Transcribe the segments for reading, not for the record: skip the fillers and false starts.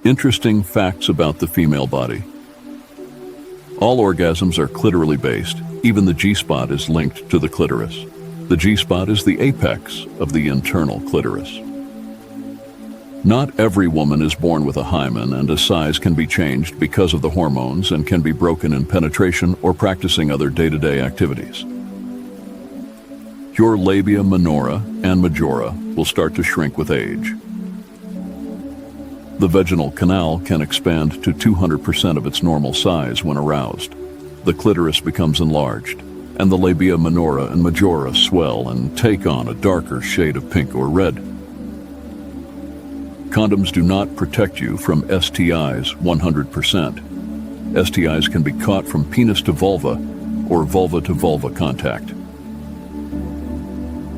Interesting facts about the female body. All orgasms are clitorally based. Even the G-spot is linked to the clitoris. The G-spot is the apex of the internal clitoris. Not every woman is born with a hymen, and a size can be changed because of the hormones and can be broken in penetration or practicing other day-to-day activities. Your labia minora and majora will start to shrink with age. The vaginal canal can expand to 200% of its normal size when aroused. The clitoris becomes enlarged, and the labia minora and majora swell and take on a darker shade of pink or red. Condoms do not protect you from STIs 100%. STIs can be caught from penis to vulva or vulva to vulva contact.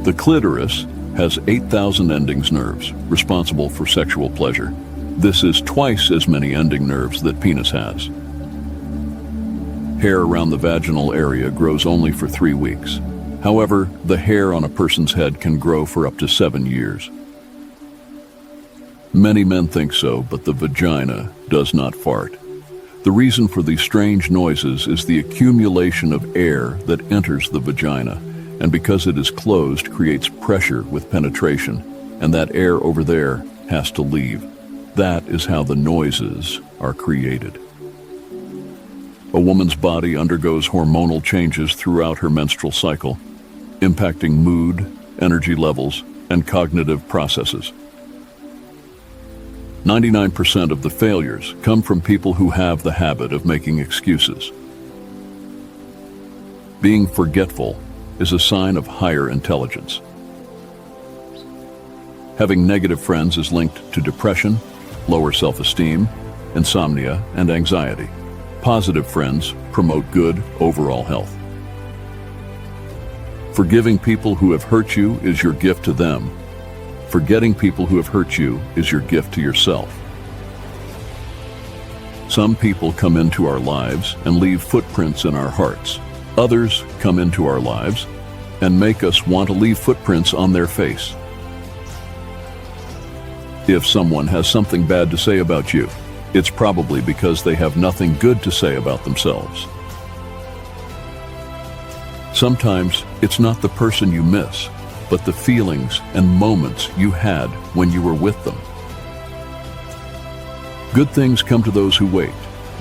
The clitoris has 8,000 endings nerves responsible for sexual pleasure. This is twice as many ending nerves that penis has. Hair around the vaginal area grows only for 3 weeks. However, the hair on a person's head can grow for up to 7 years. Many men think so, but the vagina does not fart. The reason for these strange noises is the accumulation of air that enters the vagina, and because it is closed, creates pressure with penetration, and that air over there has to leave. That is how the noises are created. A woman's body undergoes hormonal changes throughout her menstrual cycle, impacting mood, energy levels, and cognitive processes. 99% of the failures come from people who have the habit of making excuses. Being forgetful is a sign of higher intelligence. Having negative friends is linked to depression, lower self-esteem, insomnia, and anxiety. Positive friends promote good overall health. Forgiving people who have hurt you is your gift to them. Forgetting people who have hurt you is your gift to yourself. Some people come into our lives and leave footprints in our hearts. Others come into our lives and make us want to leave footprints on their face. If someone has something bad to say about you, it's probably because they have nothing good to say about themselves. Sometimes it's not the person you miss, but the feelings and moments you had when you were with them. Good things come to those who wait.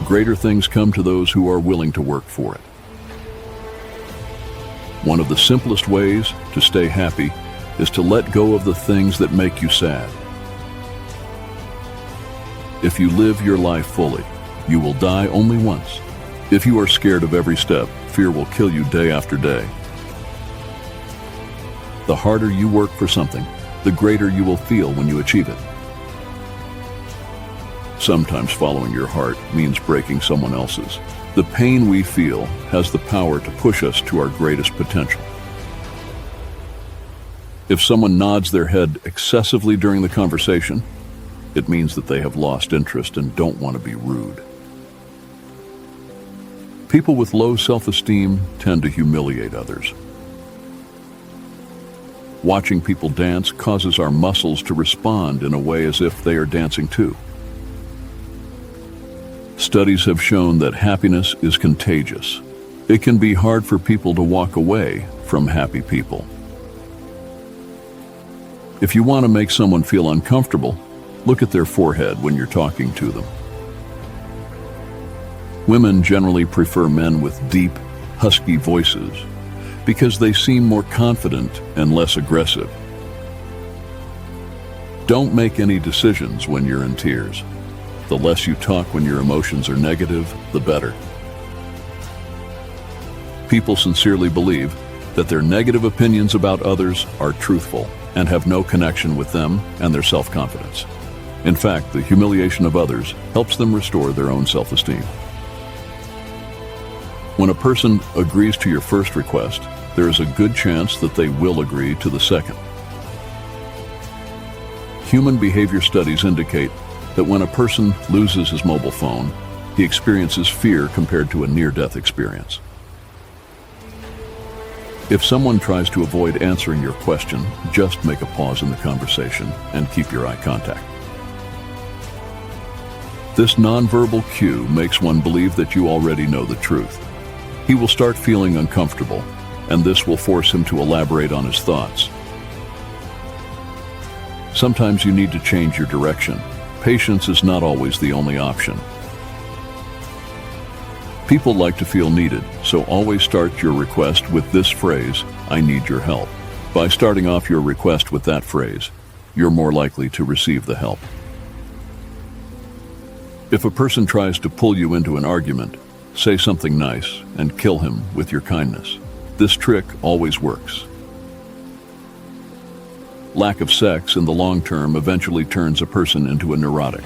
Greater things come to those who are willing to work for it. One of the simplest ways to stay happy is to let go of the things that make you sad. If you live your life fully, you will die only once. If you are scared of every step, fear will kill you day after day. The harder you work for something, the greater you will feel when you achieve it. Sometimes following your heart means breaking someone else's. The pain we feel has the power to push us to our greatest potential. If someone nods their head excessively during the conversation, it means that they have lost interest and don't want to be rude. People with low self-esteem tend to humiliate others. Watching people dance causes our muscles to respond in a way as if they are dancing too. Studies have shown that happiness is contagious. It can be hard for people to walk away from happy people. If you want to make someone feel uncomfortable, look at their forehead when you're talking to them. Women generally prefer men with deep, husky voices because they seem more confident and less aggressive. Don't make any decisions when you're in tears. The less you talk when your emotions are negative, the better. People sincerely believe that their negative opinions about others are truthful and have no connection with them and their self-confidence. In fact, the humiliation of others helps them restore their own self-esteem. When a person agrees to your first request, there is a good chance that they will agree to the second. Human behavior studies indicate that when a person loses his mobile phone, he experiences fear compared to a near-death experience. If someone tries to avoid answering your question, just make a pause in the conversation and keep your eye contact. This nonverbal cue makes one believe that you already know the truth. He will start feeling uncomfortable, and this will force him to elaborate on his thoughts. Sometimes you need to change your direction. Patience is not always the only option. People like to feel needed, so always start your request with this phrase, "I need your help." By starting off your request with that phrase, you're more likely to receive the help. If a person tries to pull you into an argument, say something nice and kill him with your kindness. This trick always works. Lack of sex in the long term eventually turns a person into a neurotic.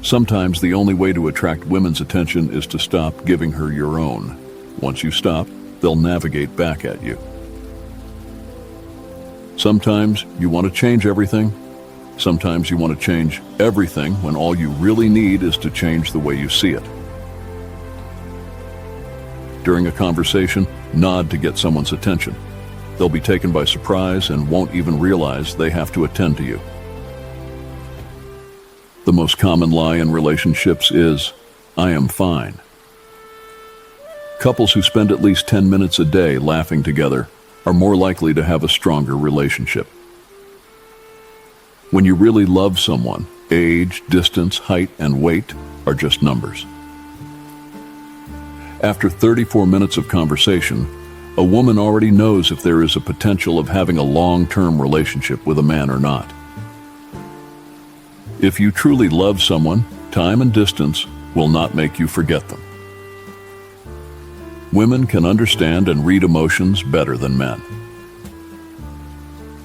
Sometimes the only way to attract women's attention is to stop giving her your own. Once you stop, they'll navigate back at you. Sometimes you want to change everything. Sometimes you want to change everything when all you really need is to change the way you see it. During a conversation, nod to get someone's attention. They'll be taken by surprise and won't even realize they have to attend to you. The most common lie in relationships is, "I am fine." Couples who spend at least 10 minutes a day laughing together are more likely to have a stronger relationship. When you really love someone, age, distance, height, and weight are just numbers. After 34 minutes of conversation, a woman already knows if there is a potential of having a long-term relationship with a man or not. If you truly love someone, time and distance will not make you forget them. Women can understand and read emotions better than men.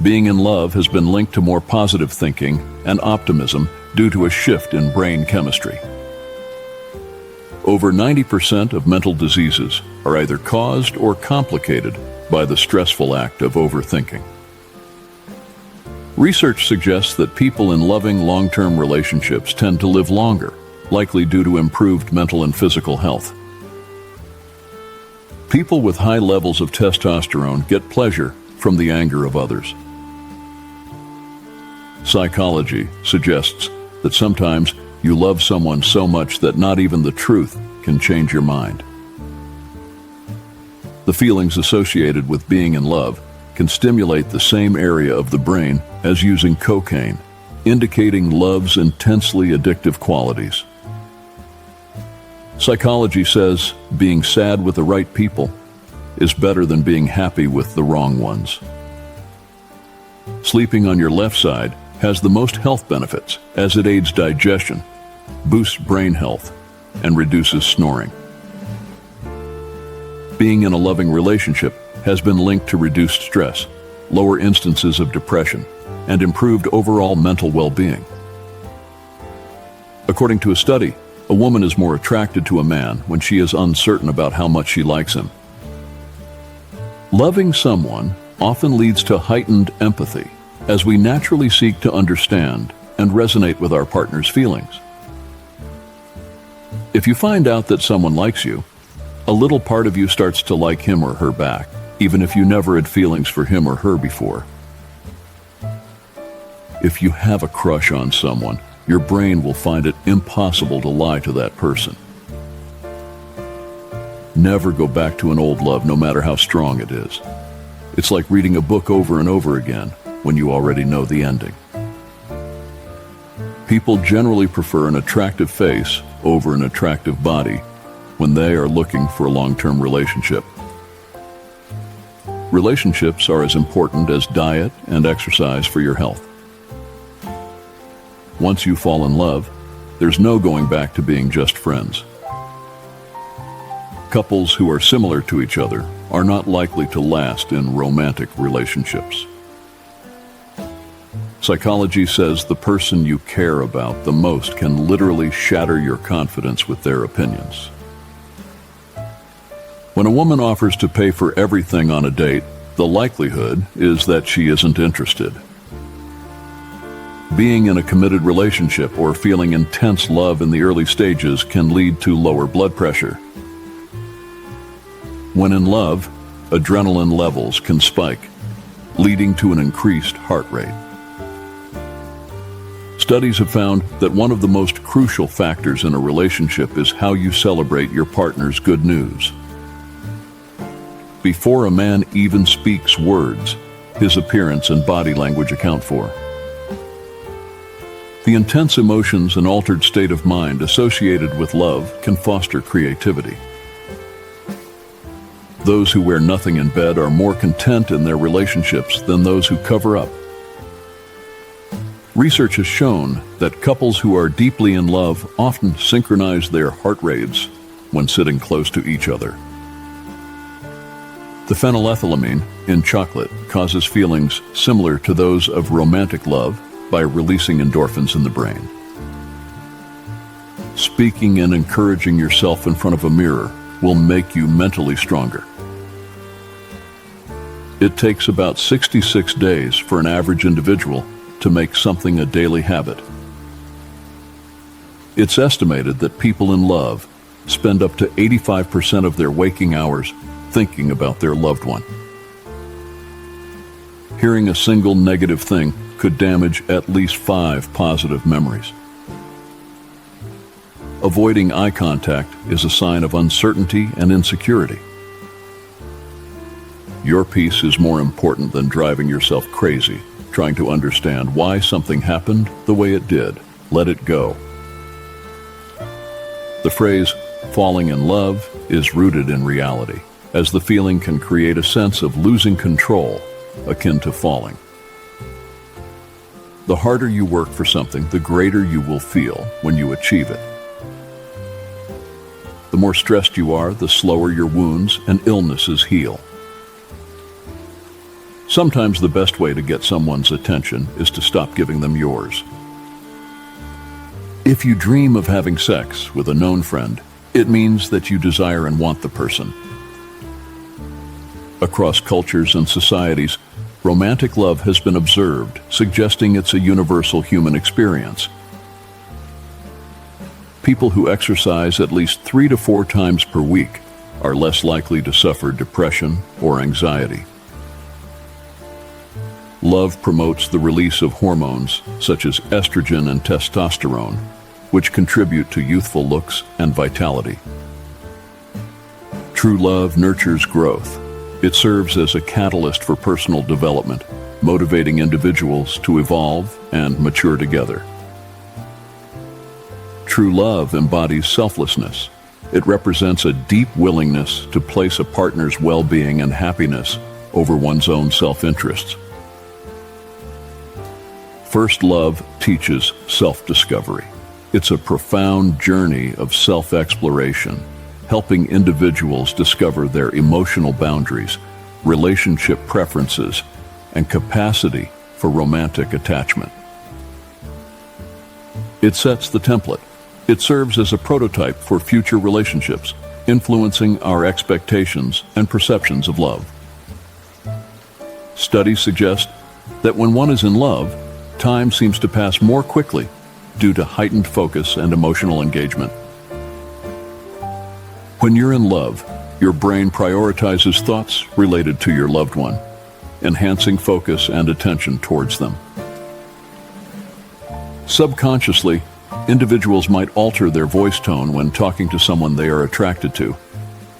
Being in love has been linked to more positive thinking and optimism due to a shift in brain chemistry. Over 90% of mental diseases are either caused or complicated by the stressful act of overthinking. Research suggests that people in loving long-term relationships tend to live longer, likely due to improved mental and physical health. People with high levels of testosterone get pleasure from the anger of others. Psychology suggests that sometimes you love someone so much that not even the truth can change your mind. The feelings associated with being in love can stimulate the same area of the brain as using cocaine, indicating love's intensely addictive qualities. Psychology says being sad with the right people is better than being happy with the wrong ones. Sleeping on your left side has the most health benefits as it aids digestion, boosts brain health, and reduces snoring. Being in a loving relationship has been linked to reduced stress, lower instances of depression, and improved overall mental well-being. According to a study, a woman is more attracted to a man when she is uncertain about how much she likes him. Loving someone often leads to heightened empathy, as we naturally seek to understand and resonate with our partner's feelings. If you find out that someone likes you, a little part of you starts to like him or her back, even if you never had feelings for him or her before. If you have a crush on someone, your brain will find it impossible to lie to that person. Never go back to an old love, no matter how strong it is. It's like reading a book over and over again when you already know the ending. People generally prefer an attractive face over an attractive body when they are looking for a long-term relationship. Relationships are as important as diet and exercise for your health. Once you fall in love, there's no going back to being just friends. Couples who are similar to each other are not likely to last in romantic relationships. Psychology says the person you care about the most can literally shatter your confidence with their opinions. When a woman offers to pay for everything on a date, the likelihood is that she isn't interested. Being in a committed relationship or feeling intense love in the early stages can lead to lower blood pressure. When in love, adrenaline levels can spike, leading to an increased heart rate. Studies have found that one of the most crucial factors in a relationship is how you celebrate your partner's good news. Before a man even speaks words, his appearance and body language account for. The intense emotions and altered state of mind associated with love can foster creativity. Those who wear nothing in bed are more content in their relationships than those who cover up. Research has shown that couples who are deeply in love often synchronize their heart rates when sitting close to each other. The phenylethylamine in chocolate causes feelings similar to those of romantic love by releasing endorphins in the brain. Speaking and encouraging yourself in front of a mirror will make you mentally stronger. It takes about 66 days for an average individual to make something a daily habit. It's estimated that people in love spend up to 85% of their waking hours thinking about their loved one. Hearing a single negative thing could damage at least 5 positive memories. Avoiding eye contact is a sign of uncertainty and insecurity. Your peace is more important than driving yourself crazy, trying to understand why something happened the way it did. Let it go. The phrase, falling in love, is rooted in reality, as the feeling can create a sense of losing control, akin to falling. The harder you work for something, the greater you will feel when you achieve it. The more stressed you are, the slower your wounds and illnesses heal. Sometimes the best way to get someone's attention is to stop giving them yours. If you dream of having sex with a known friend, it means that you desire and want the person. Across cultures and societies, romantic love has been observed, suggesting it's a universal human experience. People who exercise at least 3 to 4 times per week are less likely to suffer depression or anxiety. Love promotes the release of hormones such as estrogen and testosterone, which contribute to youthful looks and vitality. True love nurtures growth. It serves as a catalyst for personal development, motivating individuals to evolve and mature together. True love embodies selflessness. It represents a deep willingness to place a partner's well-being and happiness over one's own self-interests. First love teaches self-discovery. It's a profound journey of self-exploration, helping individuals discover their emotional boundaries, relationship preferences, and capacity for romantic attachment. It sets the template. It serves as a prototype for future relationships, influencing our expectations and perceptions of love. Studies suggest that when one is in love, time seems to pass more quickly due to heightened focus and emotional engagement. When you're in love, your brain prioritizes thoughts related to your loved one, enhancing focus and attention towards them. Subconsciously, individuals might alter their voice tone when talking to someone they are attracted to,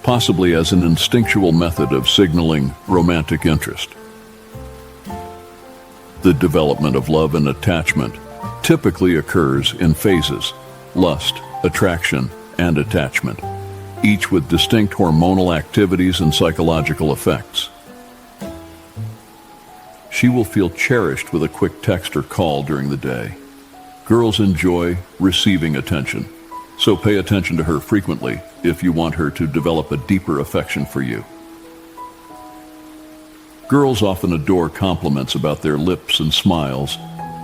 possibly as an instinctual method of signaling romantic interest. The development of love and attachment typically occurs in phases: lust, attraction, and attachment, each with distinct hormonal activities and psychological effects. She will feel cherished with a quick text or call during the day. Girls enjoy receiving attention, so pay attention to her frequently if you want her to develop a deeper affection for you. Girls often adore compliments about their lips and smiles,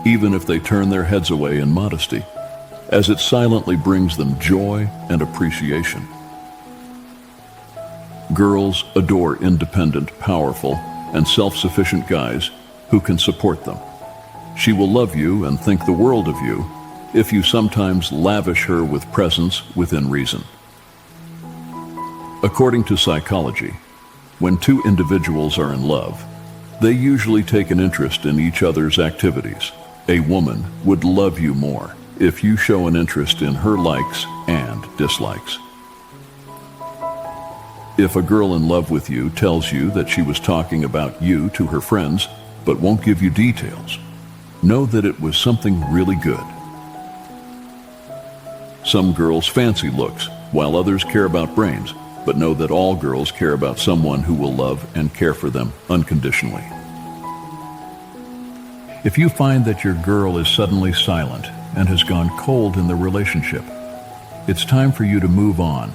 even if they turn their heads away in modesty, as it silently brings them joy and appreciation. Girls adore independent, powerful, and self-sufficient guys who can support them. She will love you and think the world of you if you sometimes lavish her with presents within reason. According to psychology, when two individuals are in love, they usually take an interest in each other's activities, A woman would love you more if you show an interest in her likes and dislikes. If a girl in love with you tells you that she was talking about you to her friends but won't give you details, know that it was something really good. Some girls fancy looks, while others care about brains, but know that all girls care about someone who will love and care for them unconditionally. If you find that your girl is suddenly silent and has gone cold in the relationship, it's time for you to move on,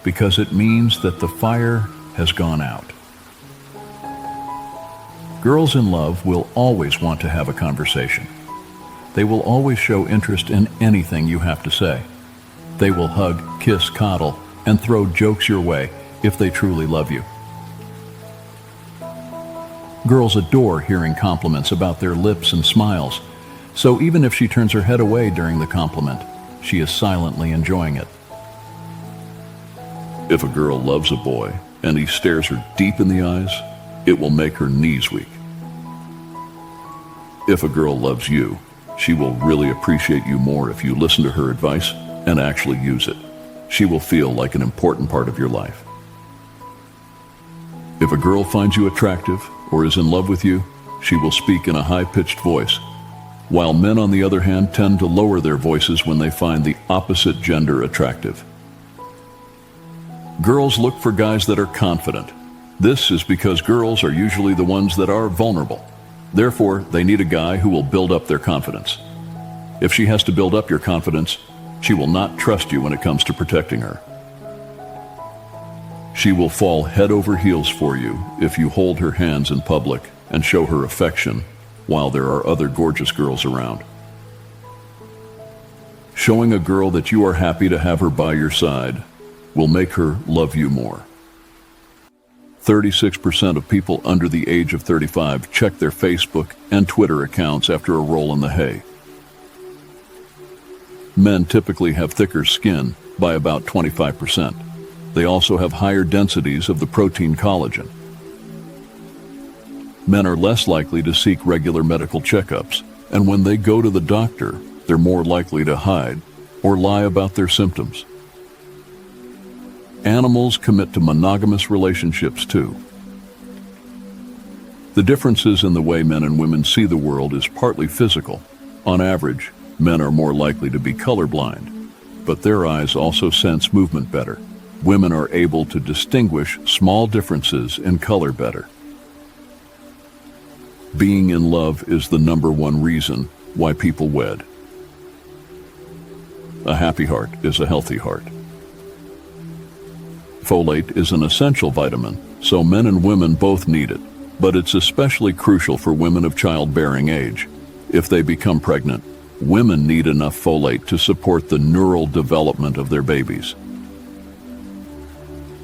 because it means that the fire has gone out. Girls in love will always want to have a conversation. They will always show interest in anything you have to say. They will hug, kiss, coddle, and throw jokes your way if they truly love you. Girls adore hearing compliments about their lips and smiles, so even if she turns her head away during the compliment, she is silently enjoying it. If a girl loves a boy and he stares her deep in the eyes, it will make her knees weak. If a girl loves you, she will really appreciate you more if you listen to her advice and actually use it. She will feel like an important part of your life. If a girl finds you attractive or is in love with you, she will speak in a high-pitched voice, while men, on the other hand, tend to lower their voices when they find the opposite gender attractive. Girls look for guys that are confident. This is because girls are usually the ones that are vulnerable. Therefore, they need a guy who will build up their confidence. If she has to build up your confidence, she will not trust you when it comes to protecting her. She will fall head over heels for you if you hold her hands in public and show her affection while there are other gorgeous girls around. Showing a girl that you are happy to have her by your side will make her love you more. 36% of people under the age of 35 check their Facebook and Twitter accounts after a roll in the hay. Men typically have thicker skin by about 25%. They also have higher densities of the protein collagen. Men are less likely to seek regular medical checkups, and when they go to the doctor, they're more likely to hide or lie about their symptoms. Animals commit to monogamous relationships too. The differences in the way men and women see the world is partly physical. On average, men are more likely to be colorblind, but their eyes also sense movement better. Women are able to distinguish small differences in color better. Being in love is the #1 reason why people wed. A happy heart is a healthy heart. Folate is an essential vitamin, so men and women both need it, but it's especially crucial for women of childbearing age. If they become pregnant, women need enough folate to support the neural development of their babies.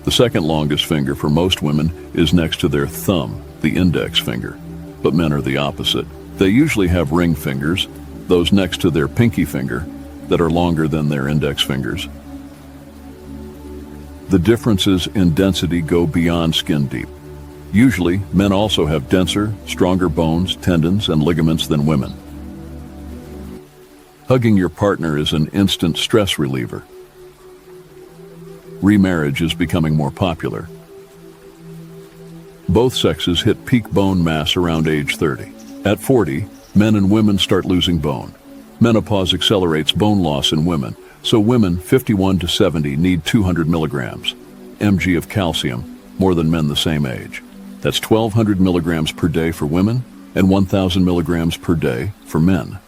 The second longest finger for most women is next to their thumb, the index finger, but men are the opposite. They usually have ring fingers, those next to their pinky finger, that are longer than their index fingers. The differences in density go beyond skin deep. Usually, men also have denser, stronger bones, tendons, and ligaments than women. Hugging your partner is an instant stress reliever. Remarriage is becoming more popular. Both sexes hit peak bone mass around age 30. At 40, men and women start losing bone. Menopause accelerates bone loss in women, so women 51 to 70 need 200 milligrams mg of calcium more than men the same age. That's 1,200 milligrams per day for women and 1,000 milligrams per day for men.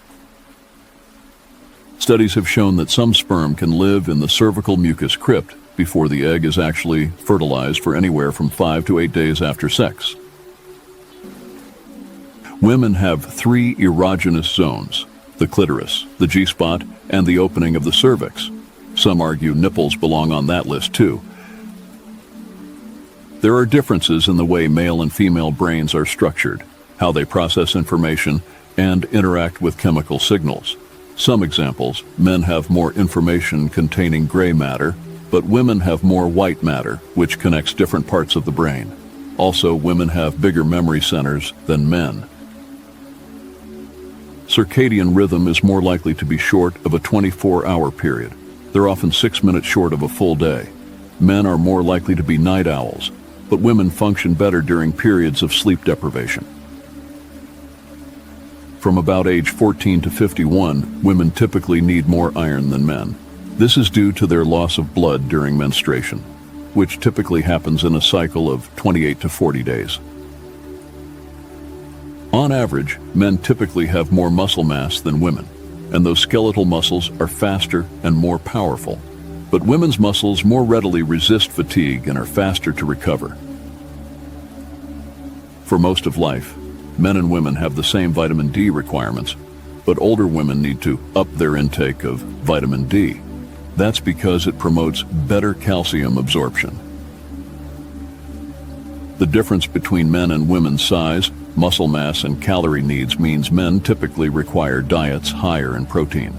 Studies have shown that some sperm can live in the cervical mucus crypt before the egg is actually fertilized for anywhere from 5 to 8 days after sex. Women have 3 erogenous zones: the clitoris, the G-spot, and the opening of the cervix. Some argue nipples belong on that list too. There are differences in the way male and female brains are structured, how they process information, and interact with chemical signals. Some examples: men have more information containing gray matter, but women have more white matter, which connects different parts of the brain. Also, women have bigger memory centers than men. circadian rhythm is more likely to be short of a 24-hour period. They're often 6 minutes short of a full day. Men are more likely to be night owls, but women function better during periods of sleep deprivation. From about age 14 to 51, women typically need more iron than men. This is due to their loss of blood during menstruation, which typically happens in a cycle of 28 to 40 days. On average, men typically have more muscle mass than women, and those skeletal muscles are faster and more powerful. But women's muscles more readily resist fatigue and are faster to recover. For most of life, men and women have the same vitamin D requirements, but older women need to up their intake of vitamin D. That's because it promotes better calcium absorption. The difference between men and women's size, muscle mass, and calorie needs means men typically require diets higher in protein.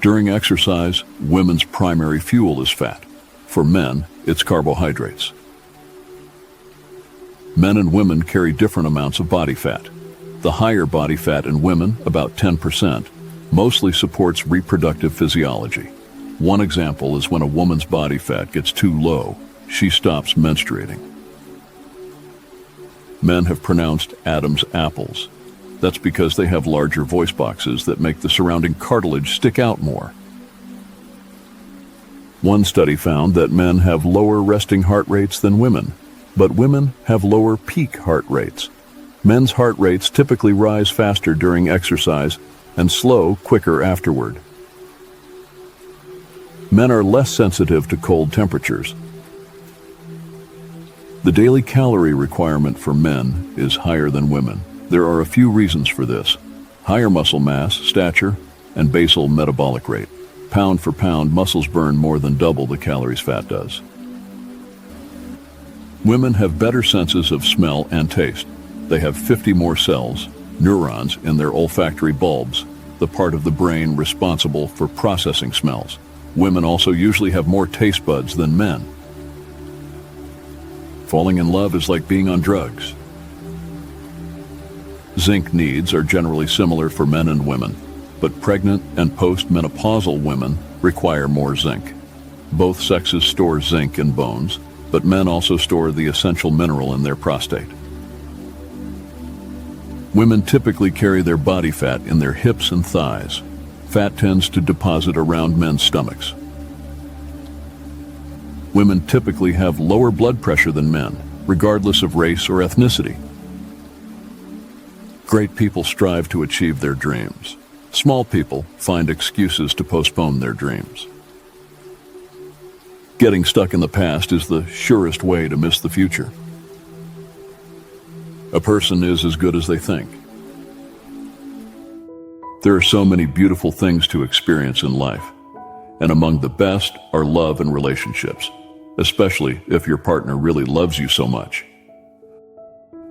During exercise, women's primary fuel is fat. For men, it's carbohydrates. Men and women carry different amounts of body fat. The higher body fat in women, about 10%, mostly supports reproductive physiology. One example is when a woman's body fat gets too low, she stops menstruating. Men have pronounced Adam's apples. That's because they have larger voice boxes that make the surrounding cartilage stick out more. One study found that men have lower resting heart rates than women, but women have lower peak heart rates. Men's heart rates typically rise faster during exercise and slow quicker afterward. Men are less sensitive to cold temperatures. The daily calorie requirement for men is higher than women. There are a few reasons for this: higher muscle mass, stature, and basal metabolic rate. Pound for pound, muscles burn more than double the calories fat does. Women have better senses of smell and taste. They have 50 more cells, neurons, in their olfactory bulbs, the part of the brain responsible for processing smells. Women also usually have more taste buds than men. Falling in love is like being on drugs. Zinc needs are generally similar for men and women, but pregnant and postmenopausal women require more zinc. Both sexes store zinc in bones, but men also store the essential mineral in their prostate. Women typically carry their body fat in their hips and thighs. Fat tends to deposit around men's stomachs. Women typically have lower blood pressure than men, regardless of race or ethnicity. Great people strive to achieve their dreams. Small people find excuses to postpone their dreams. Getting stuck in the past is the surest way to miss the future. A person is as good as they think. There are so many beautiful things to experience in life, and among the best are love and relationships, especially if your partner really loves you so much.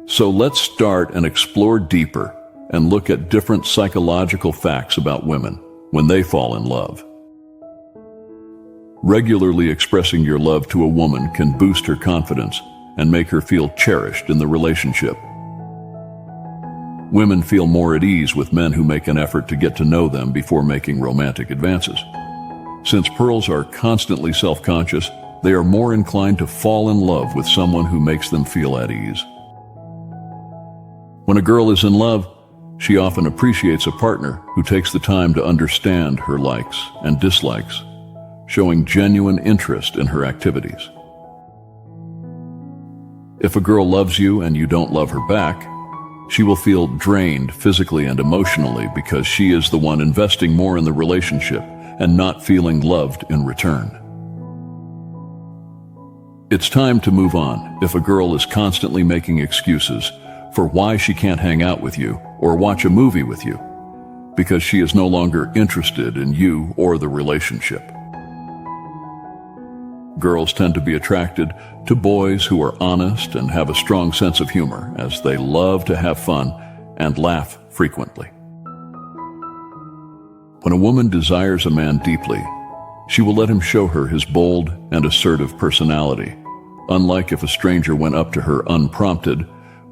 So let's start and explore deeper and look at different psychological facts about women when they fall in love. Regularly expressing your love to a woman can boost her confidence and make her feel cherished in the relationship. Women feel more at ease with men who make an effort to get to know them before making romantic advances. Since pearls are constantly self-conscious, they are more inclined to fall in love with someone who makes them feel at ease. When a girl is in love, she often appreciates a partner who takes the time to understand her likes and dislikes, showing genuine interest in her activities. If a girl loves you and you don't love her back, she will feel drained physically and emotionally because she is the one investing more in the relationship and not feeling loved in return. It's time to move on if a girl is constantly making excuses for why she can't hang out with you or watch a movie with you, because she is no longer interested in you or the relationship. Girls tend to be attracted to boys who are honest and have a strong sense of humor, as they love to have fun and laugh frequently. When a woman desires a man deeply, she will let him show her his bold and assertive personality. Unlike if a stranger went up to her unprompted,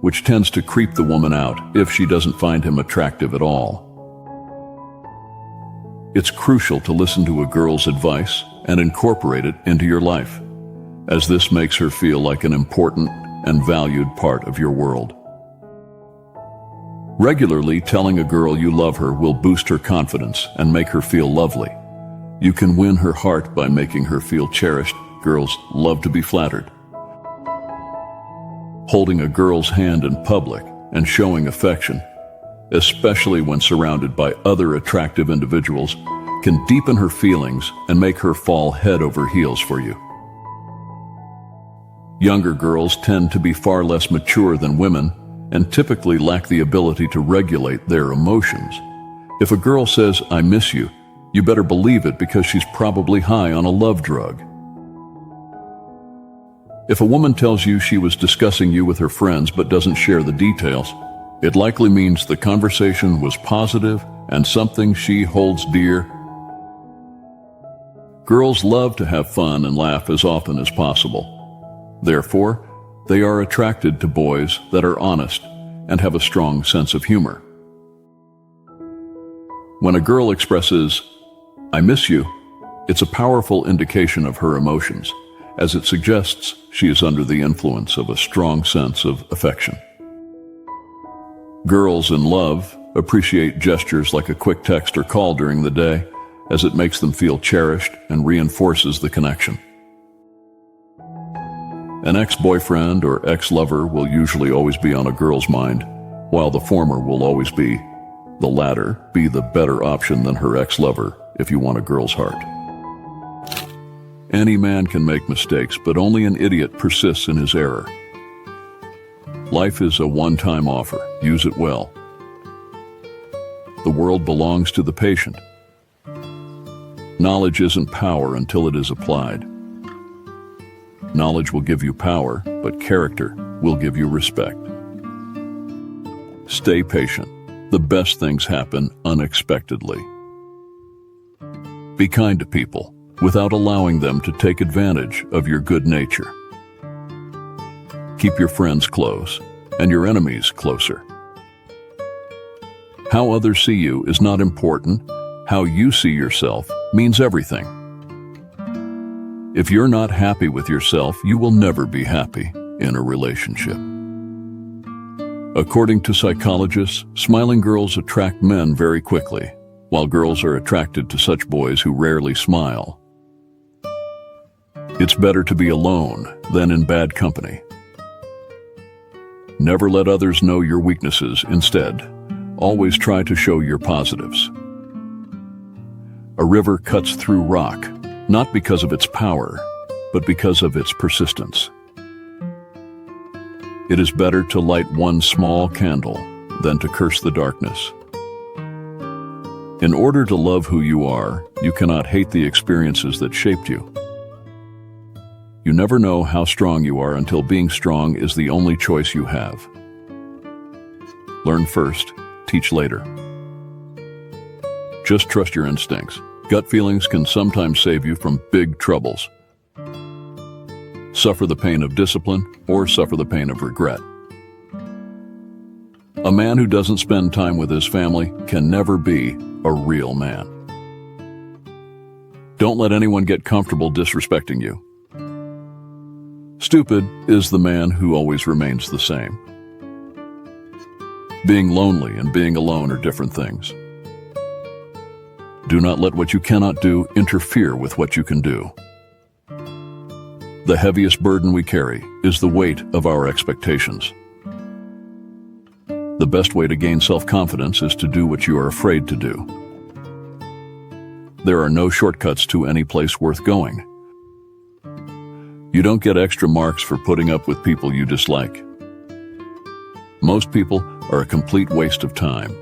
which tends to creep the woman out if she doesn't find him attractive at all. It's crucial to listen to a girl's advice and incorporate it into your life, as this makes her feel like an important and valued part of your world. Regularly telling a girl you love her will boost her confidence and make her feel lovely. You can win her heart by making her feel cherished. Girls love to be flattered. Holding a girl's hand in public and showing affection, especially when surrounded by other attractive individuals, can deepen her feelings and make her fall head over heels for you. Younger girls tend to be far less mature than women and typically lack the ability to regulate their emotions. If a girl says, "I miss you," you better believe it because she's probably high on a love drug. If a woman tells you she was discussing you with her friends but doesn't share the details, it likely means the conversation was positive and something she holds dear. Girls love to have fun and laugh as often as possible. Therefore, they are attracted to boys that are honest and have a strong sense of humor. When a girl expresses, "I miss you," it's a powerful indication of her emotions, as it suggests she is under the influence of a strong sense of affection. Girls in love appreciate gestures like a quick text or call during the day, as it makes them feel cherished and reinforces the connection. An ex-boyfriend or ex-lover will usually always be on a girl's mind, while the former will always be the latter, be the better option than her ex-lover if you want a girl's heart. Any man can make mistakes, but only an idiot persists in his error. Life is a one-time offer. Use it well. The world belongs to the patient. Knowledge isn't power until it is applied. Knowledge will give you power, but character will give you respect. Stay patient. The best things happen unexpectedly. Be kind to people without allowing them to take advantage of your good nature. Keep your friends close and your enemies closer. How others see you is not important. How you see yourself means everything. If you're not happy with yourself, you will never be happy in a relationship. According to psychologists, smiling girls attract men very quickly, while girls are attracted to such boys who rarely smile. It's better to be alone than in bad company. Never let others know your weaknesses. Instead, always try to show your positives. A river cuts through rock, not because of its power, but because of its persistence. It is better to light one small candle than to curse the darkness. In order to love who you are, you cannot hate the experiences that shaped you. You never know how strong you are until being strong is the only choice you have. Learn first, teach later. Just trust your instincts. Gut feelings can sometimes save you from big troubles. Suffer the pain of discipline or suffer the pain of regret. A man who doesn't spend time with his family can never be a real man. Don't let anyone get comfortable disrespecting you. Stupid is the man who always remains the same. Being lonely and being alone are different things. Do not let what you cannot do interfere with what you can do. The heaviest burden we carry is the weight of our expectations. The best way to gain self-confidence is to do what you are afraid to do. There are no shortcuts to any place worth going. You don't get extra marks for putting up with people you dislike. Most people are a complete waste of time.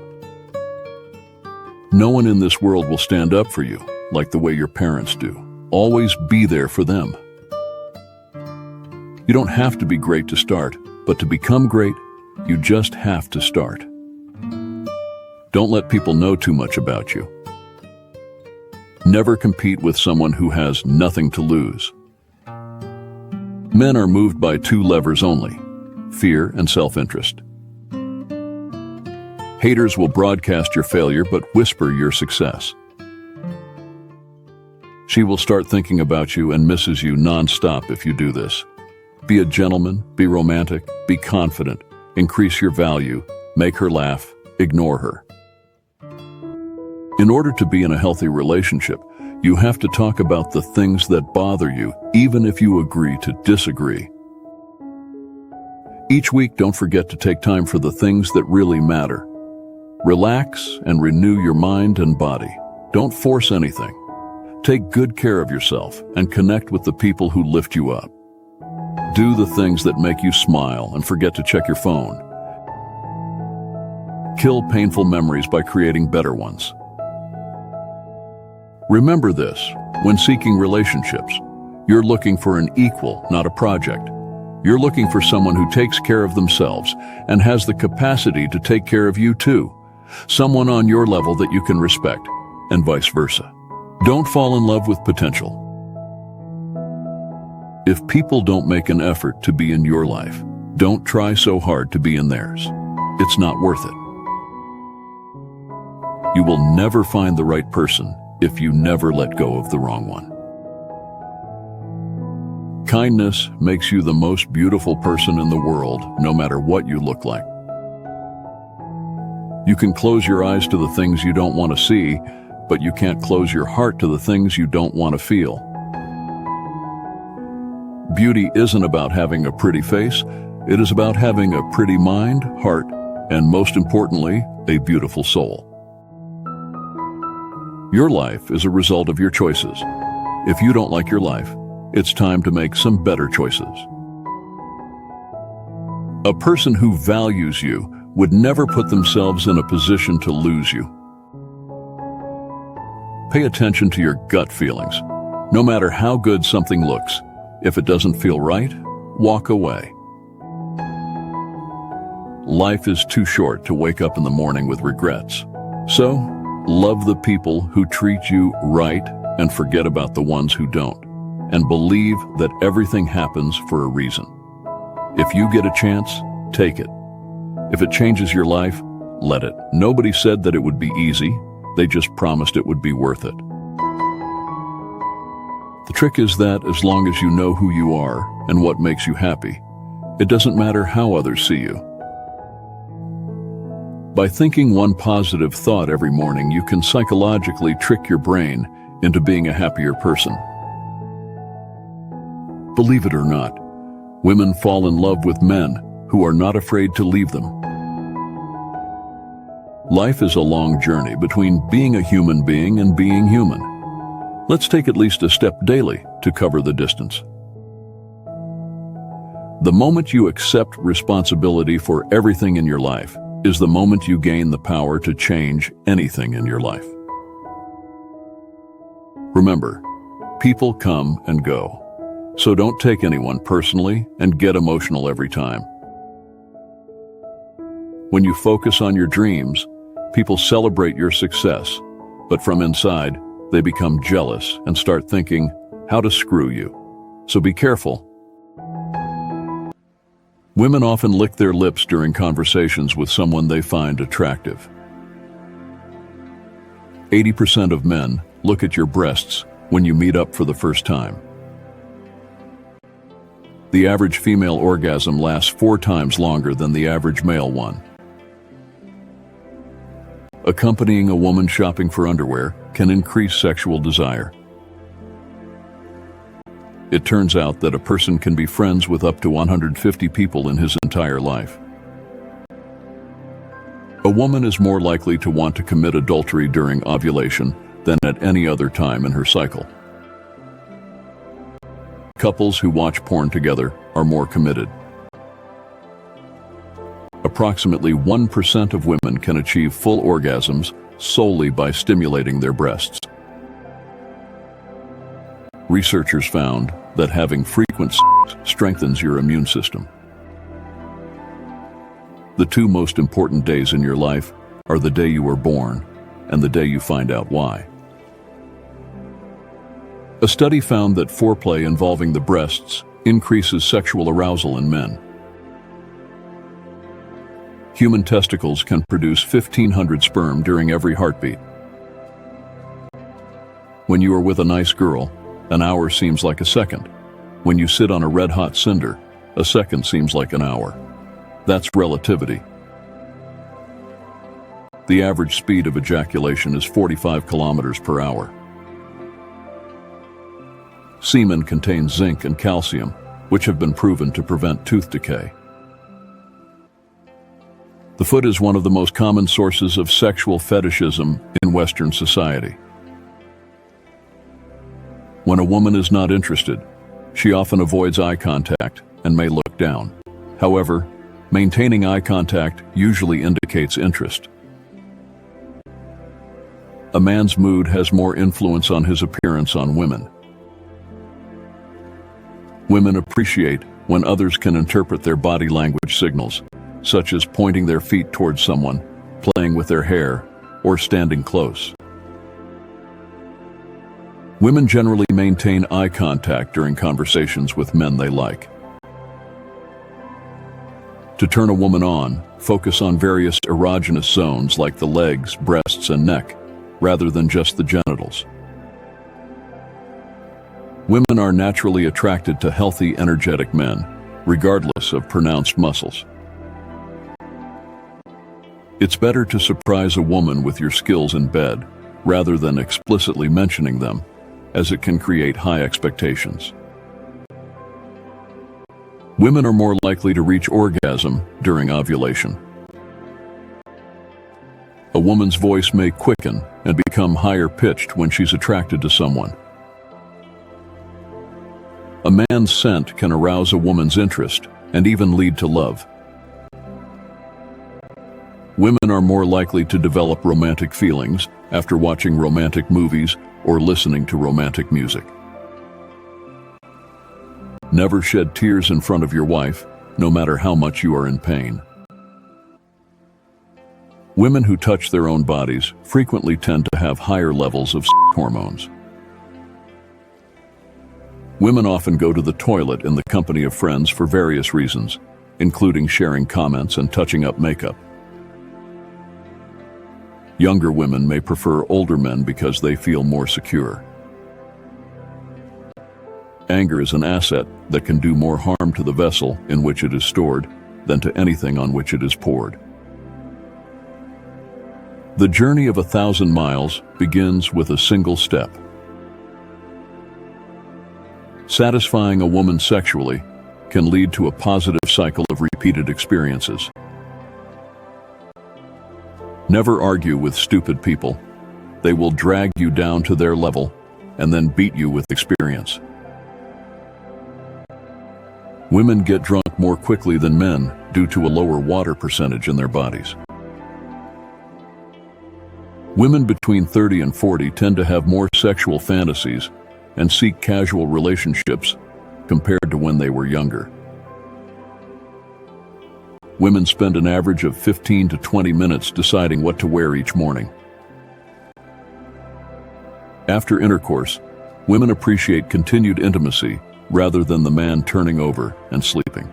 No one in this world will stand up for you like the way your parents do. Always be there for them. You don't have to be great to start, but to become great, you just have to start. Don't let people know too much about you. Never compete with someone who has nothing to lose. Men are moved by two levers only: fear, and self-interest. Haters will broadcast your failure but whisper your success. She will start thinking about you and misses you non-stop if you do this. Be a gentleman, be romantic, be confident, increase your value, make her laugh, ignore her. In order to be in a healthy relationship, you have to talk about the things that bother you, even if you agree to disagree. Each week, don't forget to take time for the things that really matter. Relax and renew your mind and body. Don't force anything. Take good care of yourself and connect with the people who lift you up. Do the things that make you smile and forget to check your phone. Kill painful memories by creating better ones. Remember this, when seeking relationships, you're looking for an equal, not a project. You're looking for someone who takes care of themselves and has the capacity to take care of you too. Someone on your level that you can respect, and vice versa. Don't fall in love with potential. If people don't make an effort to be in your life, don't try so hard to be in theirs. It's not worth it. You will never find the right person if you never let go of the wrong one. Kindness makes you the most beautiful person in the world, no matter what you look like. You can close your eyes to the things you don't want to see, but you can't close your heart to the things you don't want to feel. Beauty isn't about having a pretty face, it is about having a pretty mind, heart, and most importantly, a beautiful soul. Your life is a result of your choices. If you don't like your life, it's time to make some better choices. A person who values you would never put themselves in a position to lose you. Pay attention to your gut feelings. No matter how good something looks, if it doesn't feel right, walk away. Life is too short to wake up in the morning with regrets. So, love the people who treat you right and forget about the ones who don't. And believe that everything happens for a reason. If you get a chance, take it. If it changes your life, let it. Nobody said that it would be easy. They just promised it would be worth it. The trick is that as long as you know who you are and what makes you happy, it doesn't matter how others see you. By thinking one positive thought every morning, you can psychologically trick your brain into being a happier person. Believe it or not, women fall in love with men who are not afraid to leave them. Life is a long journey between being a human being and being human. Let's take at least a step daily to cover the distance. The moment you accept responsibility for everything in your life is the moment you gain the power to change anything in your life. Remember, people come and go. So don't take anyone personally and get emotional every time. When you focus on your dreams, people celebrate your success, but from inside, they become jealous and start thinking how to screw you. So be careful. Women often lick their lips during conversations with someone they find attractive. 80% of men look at your breasts when you meet up for the first time. The average female orgasm lasts 4 times longer than the average male one. Accompanying a woman shopping for underwear can increase sexual desire. It turns out that a person can be friends with up to 150 people in his entire life. A woman is more likely to want to commit adultery during ovulation than at any other time in her cycle. Couples who watch porn together are more committed. Approximately 1% of women can achieve full orgasms solely by stimulating their breasts. Researchers found that having frequent sex strengthens your immune system. The 2 most important days in your life are the day you were born and the day you find out why. A study found that foreplay involving the breasts increases sexual arousal in men. Human testicles can produce 1,500 sperm during every heartbeat. When you are with a nice girl, an hour seems like a second. When you sit on a red-hot cinder, a second seems like an hour. That's relativity. The average speed of ejaculation is 45 kilometers per hour. Semen contains zinc and calcium, which have been proven to prevent tooth decay. The foot is one of the most common sources of sexual fetishism in Western society. When a woman is not interested, she often avoids eye contact and may look down. However, maintaining eye contact usually indicates interest. A man's mood has more influence on his appearance on women. Women appreciate when others can interpret their body language signals, such as pointing their feet towards someone, playing with their hair, or standing close. Women generally maintain eye contact during conversations with men they like. To turn a woman on, focus on various erogenous zones like the legs, breasts, and neck, rather than just the genitals. Women are naturally attracted to healthy, energetic men, regardless of pronounced muscles. It's better to surprise a woman with your skills in bed, rather than explicitly mentioning them, as it can create high expectations. Women are more likely to reach orgasm during ovulation. A woman's voice may quicken and become higher pitched when she's attracted to someone. A man's scent can arouse a woman's interest and even lead to love. Women are more likely to develop romantic feelings after watching romantic movies or listening to romantic music. Never shed tears in front of your wife, no matter how much you are in pain. Women who touch their own bodies frequently tend to have higher levels of hormones. Women often go to the toilet in the company of friends for various reasons, including sharing comments and touching up makeup. Younger women may prefer older men because they feel more secure. Anger is an asset that can do more harm to the vessel in which it is stored than to anything on which it is poured. The journey of 1,000 miles begins with a single step. Satisfying a woman sexually can lead to a positive cycle of repeated experiences. Never argue with stupid people. They will drag you down to their level and then beat you with experience. Women get drunk more quickly than men due to a lower water percentage in their bodies. Women between 30 and 40 tend to have more sexual fantasies and seek casual relationships compared to when they were younger. Women spend an average of 15 to 20 minutes deciding what to wear each morning. After intercourse, women appreciate continued intimacy rather than the man turning over and sleeping.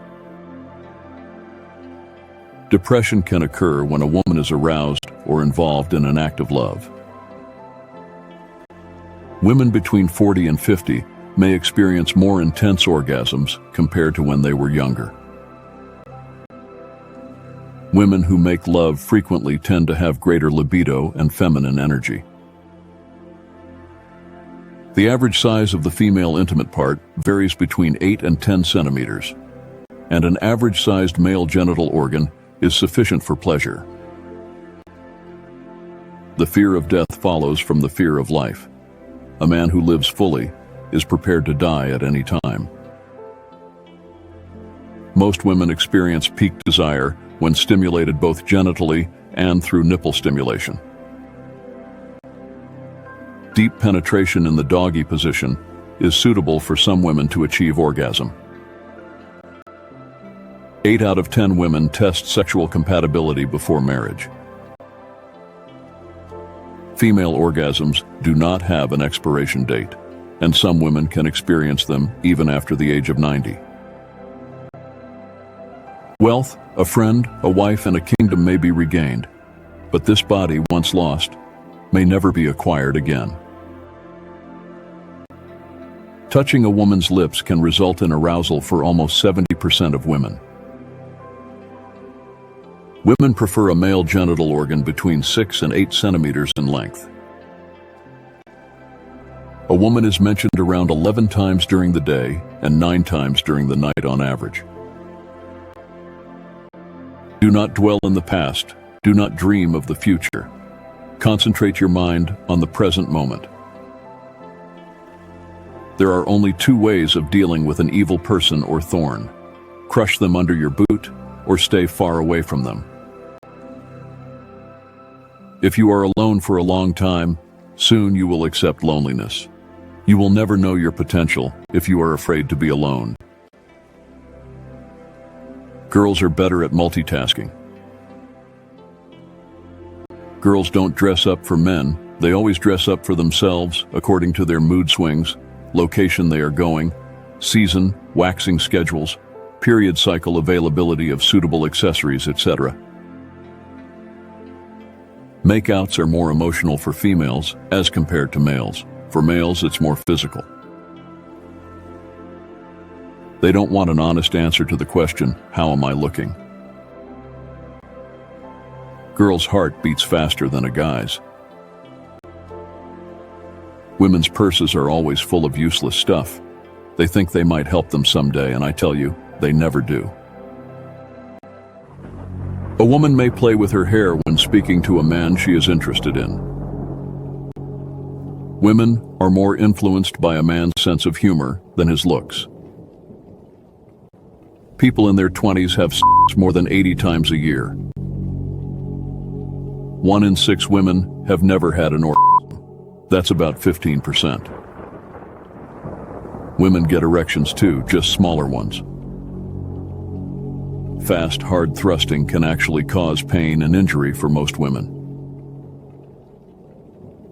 Depression can occur when a woman is aroused or involved in an act of love. Women between 40 and 50 may experience more intense orgasms compared to when they were younger. Women who make love frequently tend to have greater libido and feminine energy. The average size of the female intimate part varies between 8 and 10 centimeters, and an average-sized male genital organ is sufficient for pleasure. The fear of death follows from the fear of life. A man who lives fully is prepared to die at any time. Most women experience peak desire when stimulated both genitally and through nipple stimulation. Deep penetration in the doggy position is suitable for some women to achieve orgasm. 8 out of 10 women test sexual compatibility before marriage. Female orgasms do not have an expiration date, and some women can experience them even after the age of 90. Wealth, a friend, a wife, and a kingdom may be regained, but this body, once lost, may never be acquired again. Touching a woman's lips can result in arousal for almost 70% of women. Women prefer a male genital organ between 6 and 8 centimeters in length. A woman is mentioned around 11 times during the day and 9 times during the night on average. Do not dwell in the past. Do not dream of the future. Concentrate your mind on the present moment. There are only 2 ways of dealing with an evil person or thorn: crush them under your boot or stay far away from them. If you are alone for a long time, soon you will accept loneliness. You will never know your potential if you are afraid to be alone. Girls are better at multitasking. Girls don't dress up for men, they always dress up for themselves according to their mood swings, location they are going, season, waxing schedules, period cycle availability of suitable accessories, etc. Makeouts are more emotional for females as compared to males. For males, it's more physical. They don't want an honest answer to the question, "How am I looking?" Girls' heart beats faster than a guy's. Women's purses are always full of useless stuff. They think they might help them someday, and I tell you, they never do. A woman may play with her hair when speaking to a man she is interested in. Women are more influenced by a man's sense of humor than his looks. People in their 20s have sex more than 80 times a year. 1 in 6 women have never had an orgasm. That's about 15%. Women get erections too, just smaller ones. Fast, hard thrusting can actually cause pain and injury for most women.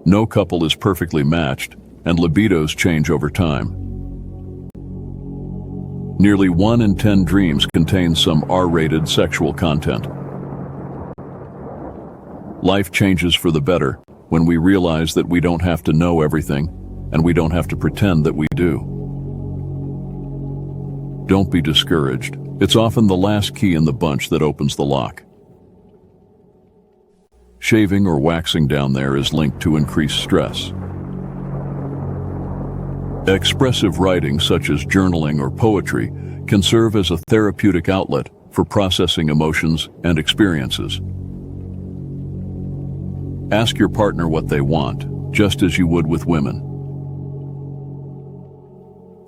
No couple is perfectly matched, and libidos change over time. Nearly 1 in 10 dreams contain some R-rated sexual content. Life changes for the better when we realize that we don't have to know everything, and we don't have to pretend that we do. Don't be discouraged. It's often the last key in the bunch that opens the lock. Shaving or waxing down there is linked to increased stress. Expressive writing, such as journaling or poetry, can serve as a therapeutic outlet for processing emotions and experiences. Ask your partner what they want, just as you would with women.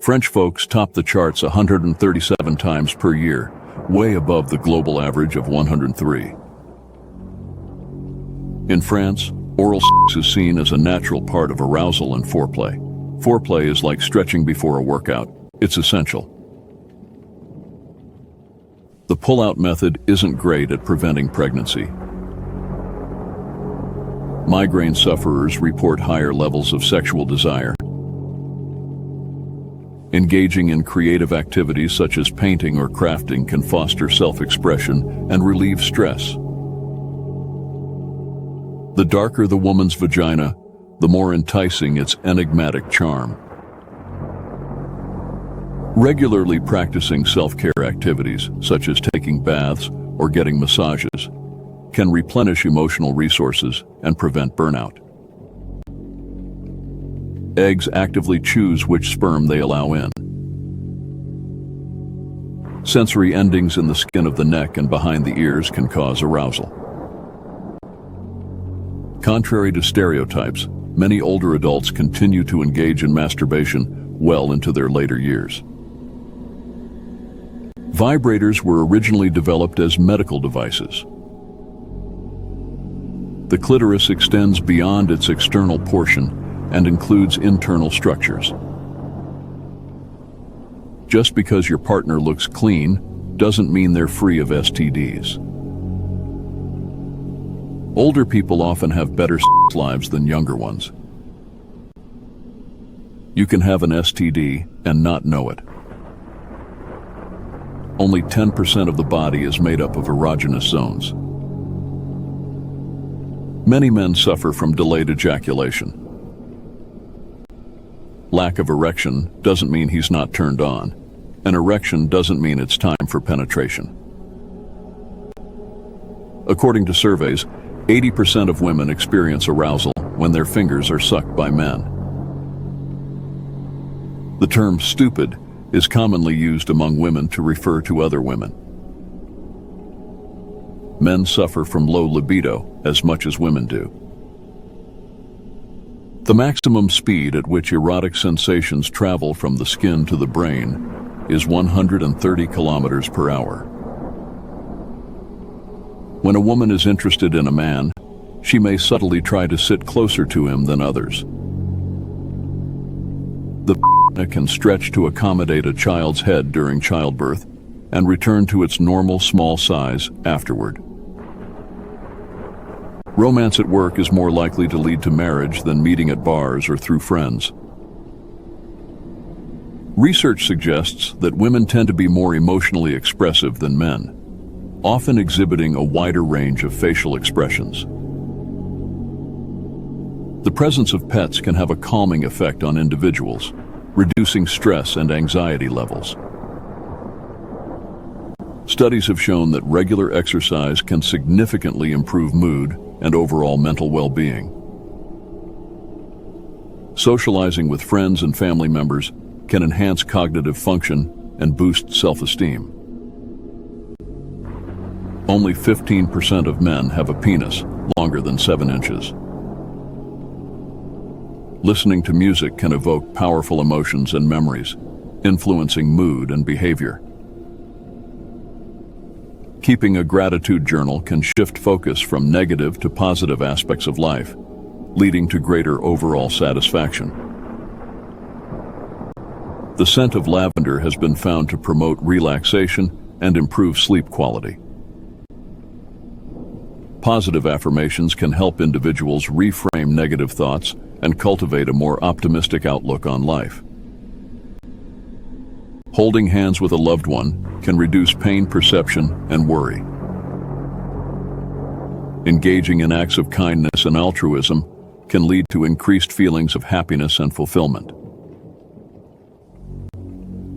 French folks top the charts 137 times per year, way above the global average of 103. In France, oral sex is seen as a natural part of arousal and foreplay. Foreplay is like stretching before a workout. It's essential. The pull-out method isn't great at preventing pregnancy. Migraine sufferers report higher levels of sexual desire. Engaging in creative activities such as painting or crafting can foster self-expression and relieve stress. The darker the woman's vagina, the more enticing its enigmatic charm. Regularly practicing self-care activities, such as taking baths or getting massages, can replenish emotional resources and prevent burnout. Eggs actively choose which sperm they allow in. Sensory endings in the skin of the neck and behind the ears can cause arousal. Contrary to stereotypes, many older adults continue to engage in masturbation well into their later years. Vibrators were originally developed as medical devices. The clitoris extends beyond its external portion and includes internal structures. Just because your partner looks clean doesn't mean they're free of STDs. Older people often have better sex lives than younger ones. You can have an STD and not know it. Only 10% of the body is made up of erogenous zones. Many men suffer from delayed ejaculation. Lack of erection doesn't mean he's not turned on. An erection doesn't mean it's time for penetration. According to surveys, 80% of women experience arousal when their fingers are sucked by men. The term stupid is commonly used among women to refer to other women. Men suffer from low libido as much as women do. The maximum speed at which erotic sensations travel from the skin to the brain is 130 kilometers per hour. When a woman is interested in a man, she may subtly try to sit closer to him than others. The can stretch to accommodate a child's head during childbirth and return to its normal small size afterward. Romance at work is more likely to lead to marriage than meeting at bars or through friends. Research suggests that women tend to be more emotionally expressive than men, often exhibiting a wider range of facial expressions. The presence of pets can have a calming effect on individuals, reducing stress and anxiety levels. Studies have shown that regular exercise can significantly improve mood and overall mental well-being. Socializing with friends and family members can enhance cognitive function and boost self-esteem. Only 15% of men have a penis longer than 7 inches. Listening to music can evoke powerful emotions and memories, influencing mood and behavior. Keeping a gratitude journal can shift focus from negative to positive aspects of life, leading to greater overall satisfaction. The scent of lavender has been found to promote relaxation and improve sleep quality. Positive affirmations can help individuals reframe negative thoughts and cultivate a more optimistic outlook on life. Holding hands with a loved one can reduce pain perception and worry. Engaging in acts of kindness and altruism can lead to increased feelings of happiness and fulfillment.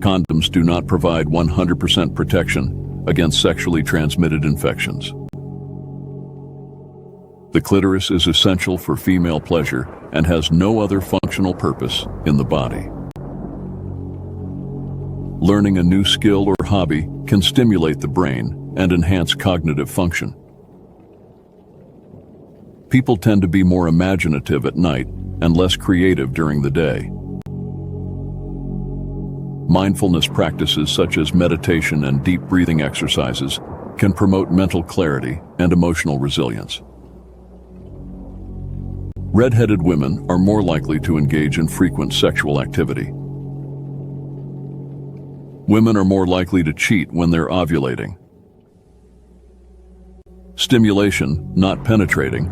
Condoms do not provide 100% protection against sexually transmitted infections. The clitoris is essential for female pleasure and has no other functional purpose in the body. Learning a new skill or hobby can stimulate the brain and enhance cognitive function. People tend to be more imaginative at night and less creative during the day. Mindfulness practices such as meditation and deep breathing exercises can promote mental clarity and emotional resilience. Red-headed women are more likely to engage in frequent sexual activity. Women are more likely to cheat when they're ovulating. Stimulation, not penetrating,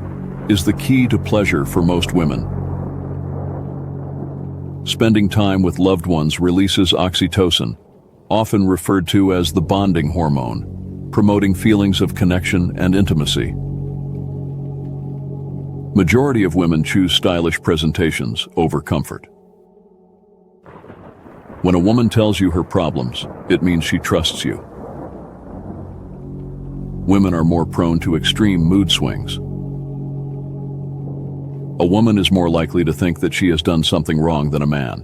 is the key to pleasure for most women. Spending time with loved ones releases oxytocin, often referred to as the bonding hormone, promoting feelings of connection and intimacy. Majority of women choose stylish presentations over comfort. When a woman tells you her problems, it means she trusts you. Women are more prone to extreme mood swings. A woman is more likely to think that she has done something wrong than a man.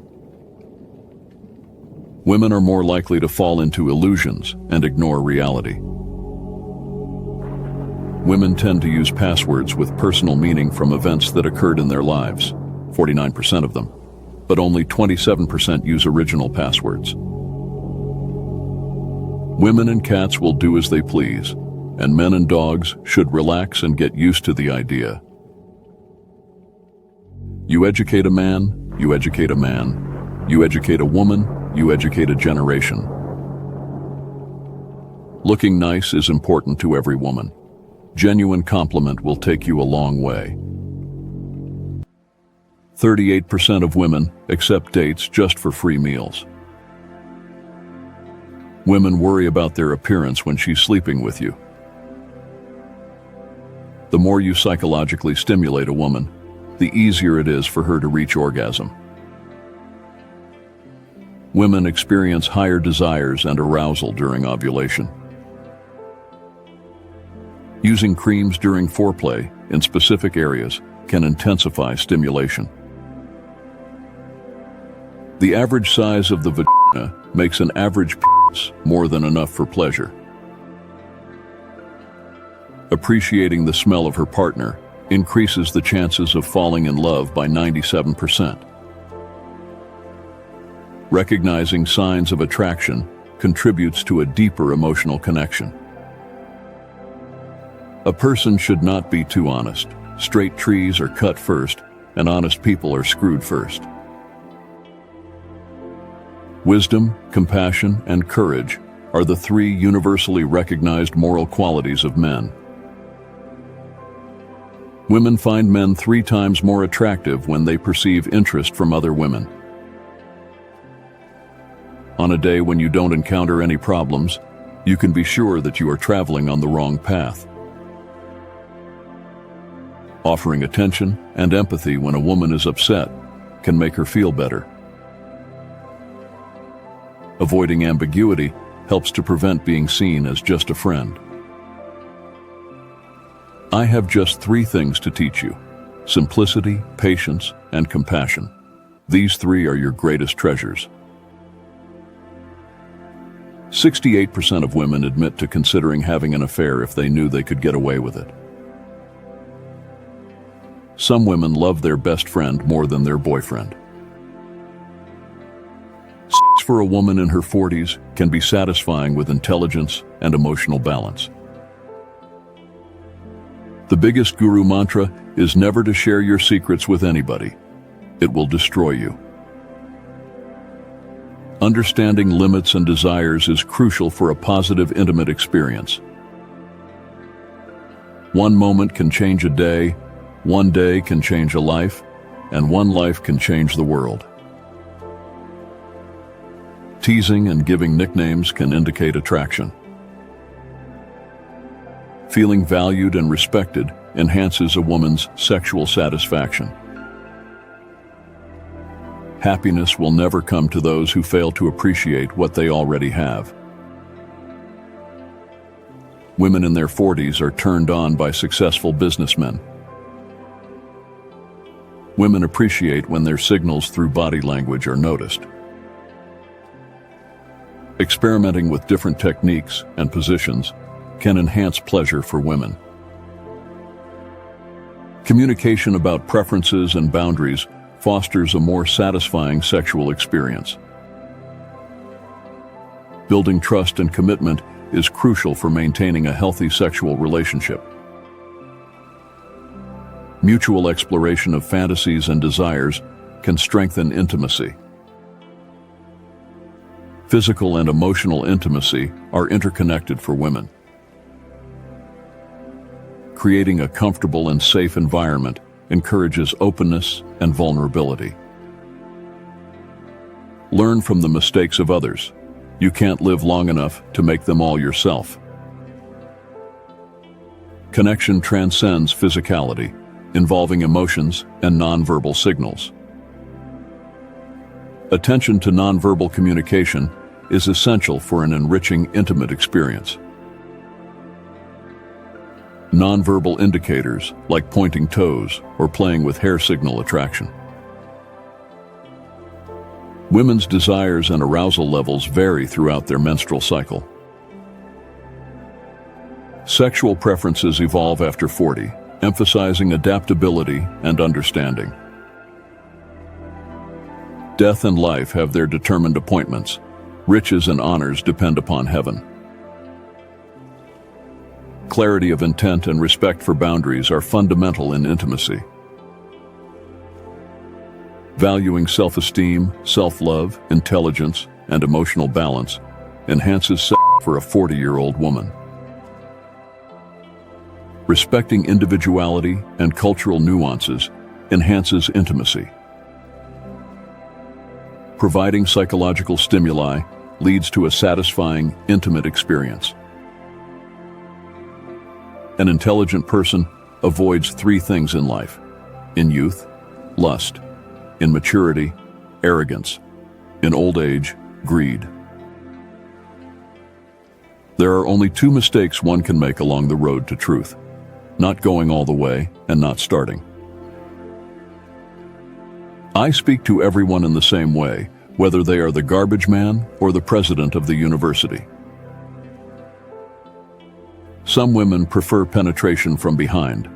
Women are more likely to fall into illusions and ignore reality. Women tend to use passwords with personal meaning from events that occurred in their lives, 49% of them, but only 27% use original passwords. Women and cats will do as they please, and men and dogs should relax and get used to the idea. You educate a man, you educate a man. You educate a woman, you educate a generation. Looking nice is important to every woman. Genuine compliment will take you a long way. 38% of women accept dates just for free meals. Women worry about their appearance when she's sleeping with you. The more you psychologically stimulate a woman, the easier it is for her to reach orgasm. Women experience higher desires and arousal during ovulation. Using creams during foreplay in specific areas can intensify stimulation. The average size of the vagina makes an average penis more than enough for pleasure. Appreciating the smell of her partner increases the chances of falling in love by 97%. Recognizing signs of attraction contributes to a deeper emotional connection. A person should not be too honest. Straight trees are cut first, and honest people are screwed first. Wisdom, compassion, and courage are the three universally recognized moral qualities of men. Women find men 3 times more attractive when they perceive interest from other women. On a day when you don't encounter any problems, you can be sure that you are traveling on the wrong path. Offering attention and empathy when a woman is upset can make her feel better. Avoiding ambiguity helps to prevent being seen as just a friend. I have just 3 things to teach you: simplicity, patience, and compassion. These 3 are your greatest treasures. 68% of women admit to considering having an affair if they knew they could get away with it. Some women love their best friend more than their boyfriend. Sex for a woman in her 40s can be satisfying with intelligence and emotional balance. The biggest guru mantra is never to share your secrets with anybody. It will destroy you. Understanding limits and desires is crucial for a positive, intimate experience. One moment can change a day, one day can change a life, and one life can change the world. Teasing and giving nicknames can indicate attraction. Feeling valued and respected enhances a woman's sexual satisfaction. Happiness will never come to those who fail to appreciate what they already have. Women in their 40s are turned on by successful businessmen. Women appreciate when their signals through body language are noticed. Experimenting with different techniques and positions can enhance pleasure for women. Communication about preferences and boundaries fosters a more satisfying sexual experience. Building trust and commitment is crucial for maintaining a healthy sexual relationship. Mutual exploration of fantasies and desires can strengthen intimacy. Physical and emotional intimacy are interconnected for women. Creating a comfortable and safe environment encourages openness and vulnerability. Learn from the mistakes of others. You can't live long enough to make them all yourself. Connection transcends physicality, involving emotions and nonverbal signals. Attention to nonverbal communication is essential for an enriching, intimate experience. Nonverbal indicators, like pointing toes or playing with hair, signal attraction. Women's desires and arousal levels vary throughout their menstrual cycle. Sexual preferences evolve after 40, emphasizing adaptability and understanding. Death and life have their determined appointments. Riches and honors depend upon heaven. Clarity of intent and respect for boundaries are fundamental in intimacy. Valuing self-esteem, self-love, intelligence, and emotional balance enhances sex for a 40-year-old woman. Respecting individuality and cultural nuances enhances intimacy. Providing psychological stimuli leads to a satisfying, intimate experience. An intelligent person avoids three things in life: in youth, lust; in maturity, arrogance; in old age, greed. There are only two mistakes one can make along the road to truth: not going all the way and not starting. I speak to everyone in the same way, whether they are the garbage man or the president of the university. Some women prefer penetration from behind.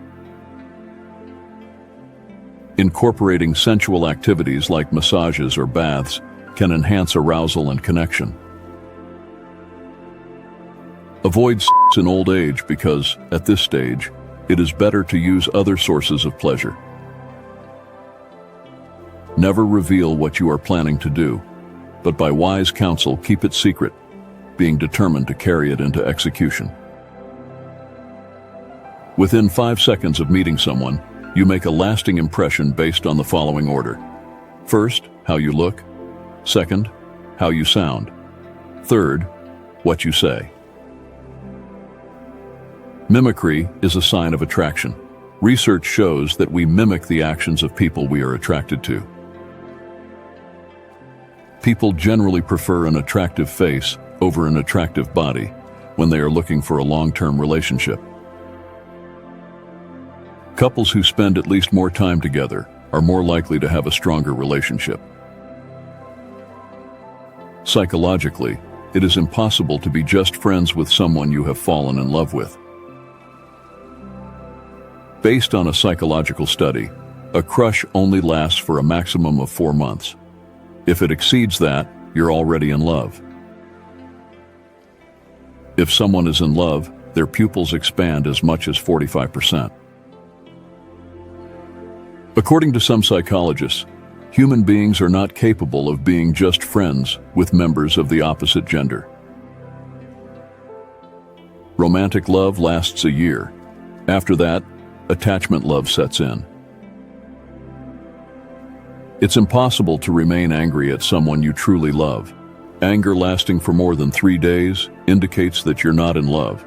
Incorporating sensual activities like massages or baths can enhance arousal and connection. Avoid sex in old age because, at this stage, it is better to use other sources of pleasure. Never reveal what you are planning to do, but by wise counsel keep it secret, being determined to carry it into execution. Within 5 seconds of meeting someone, you make a lasting impression based on the following order. First, how you look. Second, how you sound. Third, what you say. Mimicry is a sign of attraction. Research shows that we mimic the actions of people we are attracted to. People generally prefer an attractive face over an attractive body when they are looking for a long-term relationship. Couples who spend at least more time together are more likely to have a stronger relationship. Psychologically, it is impossible to be just friends with someone you have fallen in love with. Based on a psychological study, a crush only lasts for a maximum of 4 months. If it exceeds that, you're already in love. If someone is in love, their pupils expand as much as 45%. According to some psychologists, human beings are not capable of being just friends with members of the opposite gender. Romantic love lasts a year. After that, attachment love sets in. It's impossible to remain angry at someone you truly love. Anger lasting for more than 3 days indicates that you're not in love.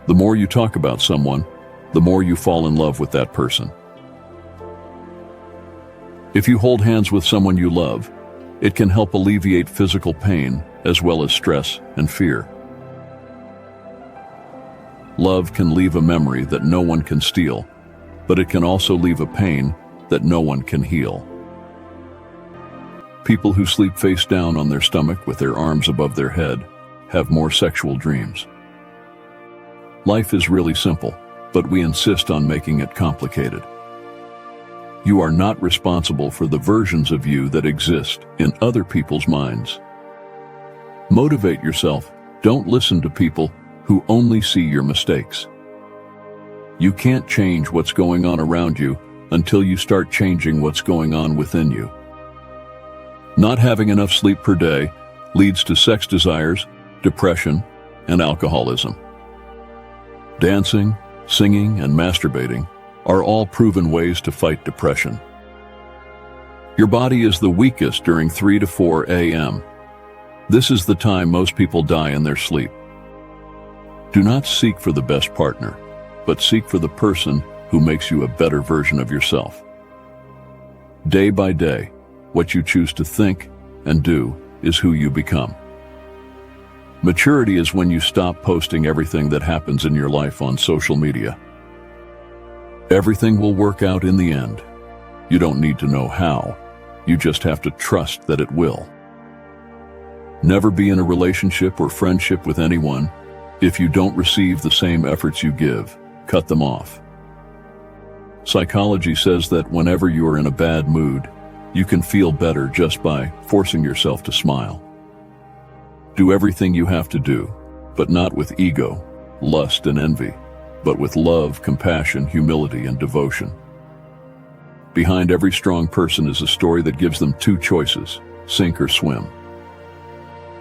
The more you talk about someone, the more you fall in love with that person. If you hold hands with someone you love, it can help alleviate physical pain as well as stress and fear. Love can leave a memory that no one can steal, but it can also leave a pain that no one can heal. People who sleep face down on their stomach with their arms above their head have more sexual dreams. Life is really simple, but we insist on making it complicated. You are not responsible for the versions of you that exist in other people's minds. Motivate yourself. Don't listen to people who only see your mistakes. You can't change what's going on around you until you start changing what's going on within you. Not having enough sleep per day leads to sex desires, depression, and alcoholism. Dancing, singing, and masturbating are all proven ways to fight depression. Your body is the weakest during 3 to 4 a.m. This is the time most people die in their sleep. Do not seek for the best partner, but seek for the person who makes you a better version of yourself. Day by day, what you choose to think and do is who you become. Maturity is when you stop posting everything that happens in your life on social media. Everything will work out in the end. You don't need to know how. You just have to trust that it will. Never be in a relationship or friendship with anyone if you don't receive the same efforts you give. Cut them off. Psychology says that whenever you are in a bad mood, you can feel better just by forcing yourself to smile. Do everything you have to do, but not with ego, lust, and envy, but with love, compassion, humility, and devotion. Behind every strong person is a story that gives them 2 choices: sink or swim.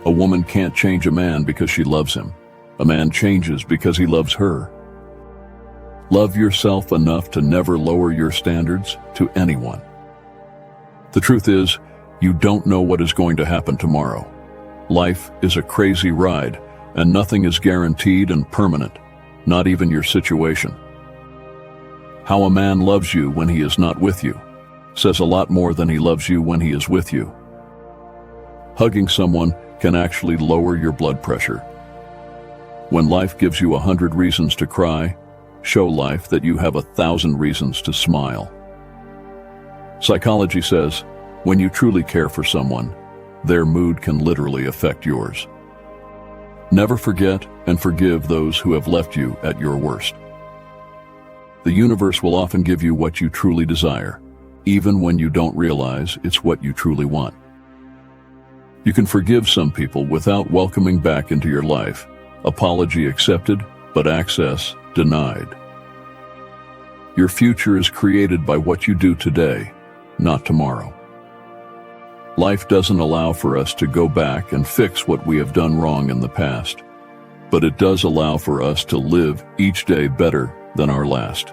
A woman can't change a man because she loves him. A man changes because he loves her. Love yourself enough to never lower your standards to anyone. The truth is, You don't know what is going to happen tomorrow. Life is a crazy ride, and nothing is guaranteed and permanent, not even your situation. How a man loves you when he is not with you says a lot more than he loves you when he is with you. Hugging someone can actually lower your blood pressure. When life gives you 100 reasons to cry, show life that you have 1,000 reasons to smile. Psychology says, when you truly care for someone, their mood can literally affect yours. Never forget and forgive those who have left you at your worst. The universe will often give you what you truly desire, even when you don't realize it's what you truly want. You can forgive some people without welcoming back into your life. Apology accepted, but access denied. Your future is created by what you do today, not tomorrow. Life doesn't allow for us to go back and fix what we have done wrong in the past, but it does allow for us to live each day better than our last.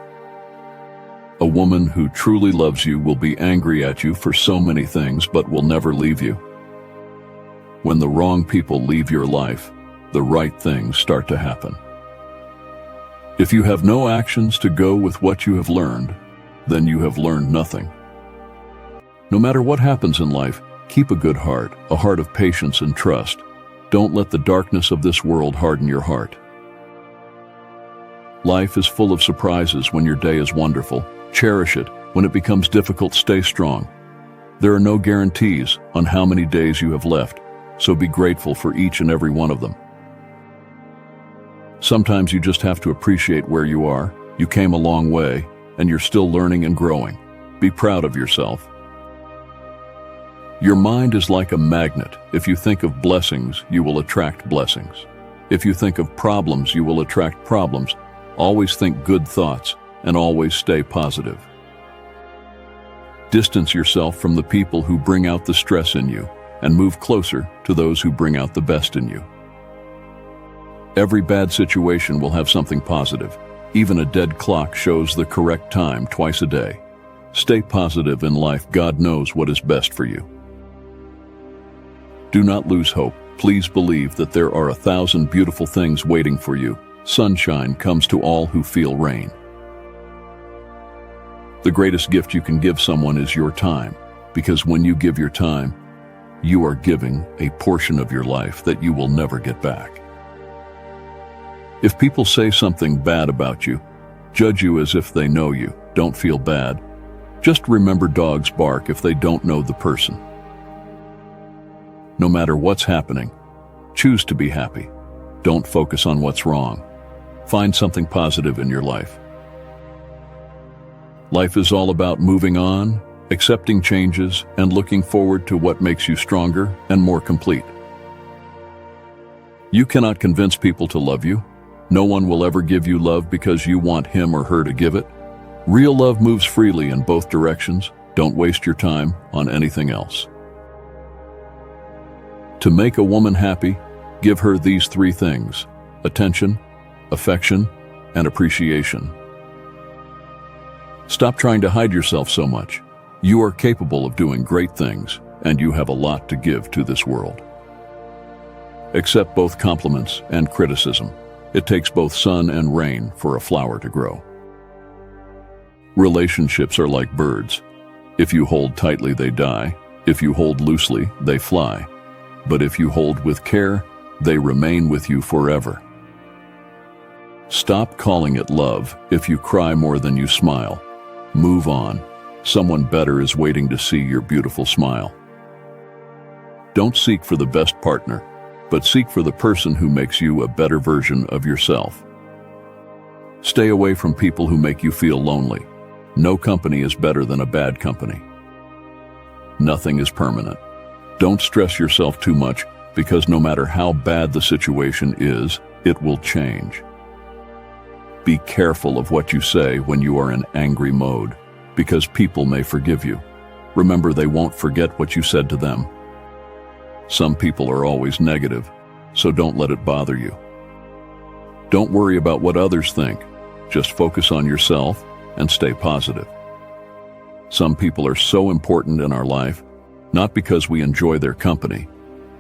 A woman who truly loves you will be angry at you for so many things, but will never leave you. When the wrong people leave your life, the right things start to happen. If you have no actions to go with what you have learned, then you have learned nothing. No matter what happens in life, keep a good heart, a heart of patience and trust. Don't let the darkness of this world harden your heart. Life is full of surprises. When your day is wonderful, cherish it. When it becomes difficult, stay strong. There are no guarantees on how many days you have left, so be grateful for each and every one of them. Sometimes you just have to appreciate where you are. You came a long way, and you're still learning and growing. Be proud of yourself. Your mind is like a magnet. If you think of blessings, you will attract blessings. If you think of problems, you will attract problems. Always think good thoughts, and always stay positive. Distance yourself from the people who bring out the stress in you, and move closer to those who bring out the best in you. Every bad situation will have something positive. Even a dead clock shows the correct time twice a day. Stay positive in life. God knows what is best for you. Do not lose hope. Please believe that there are 1,000 beautiful things waiting for you. Sunshine comes to all who feel rain. The greatest gift you can give someone is your time, because when you give your time, you are giving a portion of your life that you will never get back. If people say something bad about you, judge you as if they know you. Don't feel bad. Just remember, dogs bark if they don't know the person. No matter what's happening, choose to be happy. Don't focus on what's wrong. Find something positive in your life. Life is all about moving on, accepting changes, and looking forward to what makes you stronger and more complete. You cannot convince people to love you. No one will ever give you love because you want him or her to give it. Real love moves freely in both directions. Don't waste your time on anything else. To make a woman happy, give her these 3 things: attention, affection, and appreciation. Stop trying to hide yourself so much. You are capable of doing great things, and you have a lot to give to this world. Accept both compliments and criticism. It takes both sun and rain for a flower to grow. Relationships are like birds. If you hold tightly, they die. If you hold loosely, they fly. But if you hold with care, they remain with you forever. Stop calling it love if you cry more than you smile. Move on. Someone better is waiting to see your beautiful smile. Don't seek for the best partner, but seek for the person who makes you a better version of yourself. Stay away from people who make you feel lonely. No company is better than a bad company. Nothing is permanent. Don't stress yourself too much, because no matter how bad the situation is, it will change. Be careful of what you say when you are in angry mode, because people may forgive you. Remember, they won't forget what you said to them. Some people are always negative, so don't let it bother you. Don't worry about what others think. Just focus on yourself and stay positive. Some people are so important in our life. not because we enjoy their company,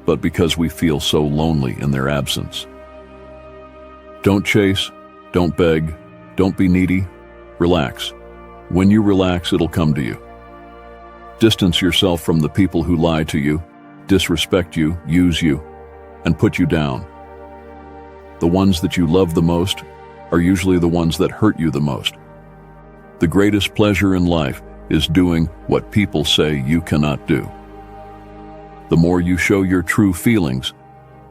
but because we feel so lonely in their absence. Don't chase, don't beg, don't be needy. Relax. When you relax, it'll come to you. Distance yourself from the people who lie to you, disrespect you, use you, and put you down. The ones that you love the most are usually the ones that hurt you the most. The greatest pleasure in life is doing what people say you cannot do. The more you show your true feelings,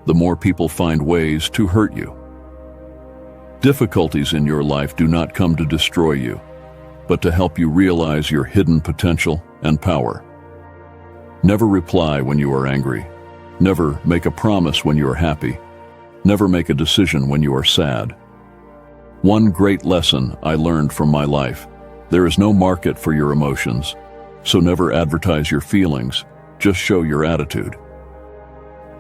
the more people find ways to hurt you. Difficulties in your life do not come to destroy you, but to help you realize your hidden potential and power. Never reply when you are angry. Never make a promise when you are happy. Never make a decision when you are sad. One great lesson I learned from my life: there is no market for your emotions, so never advertise your feelings, just show your attitude.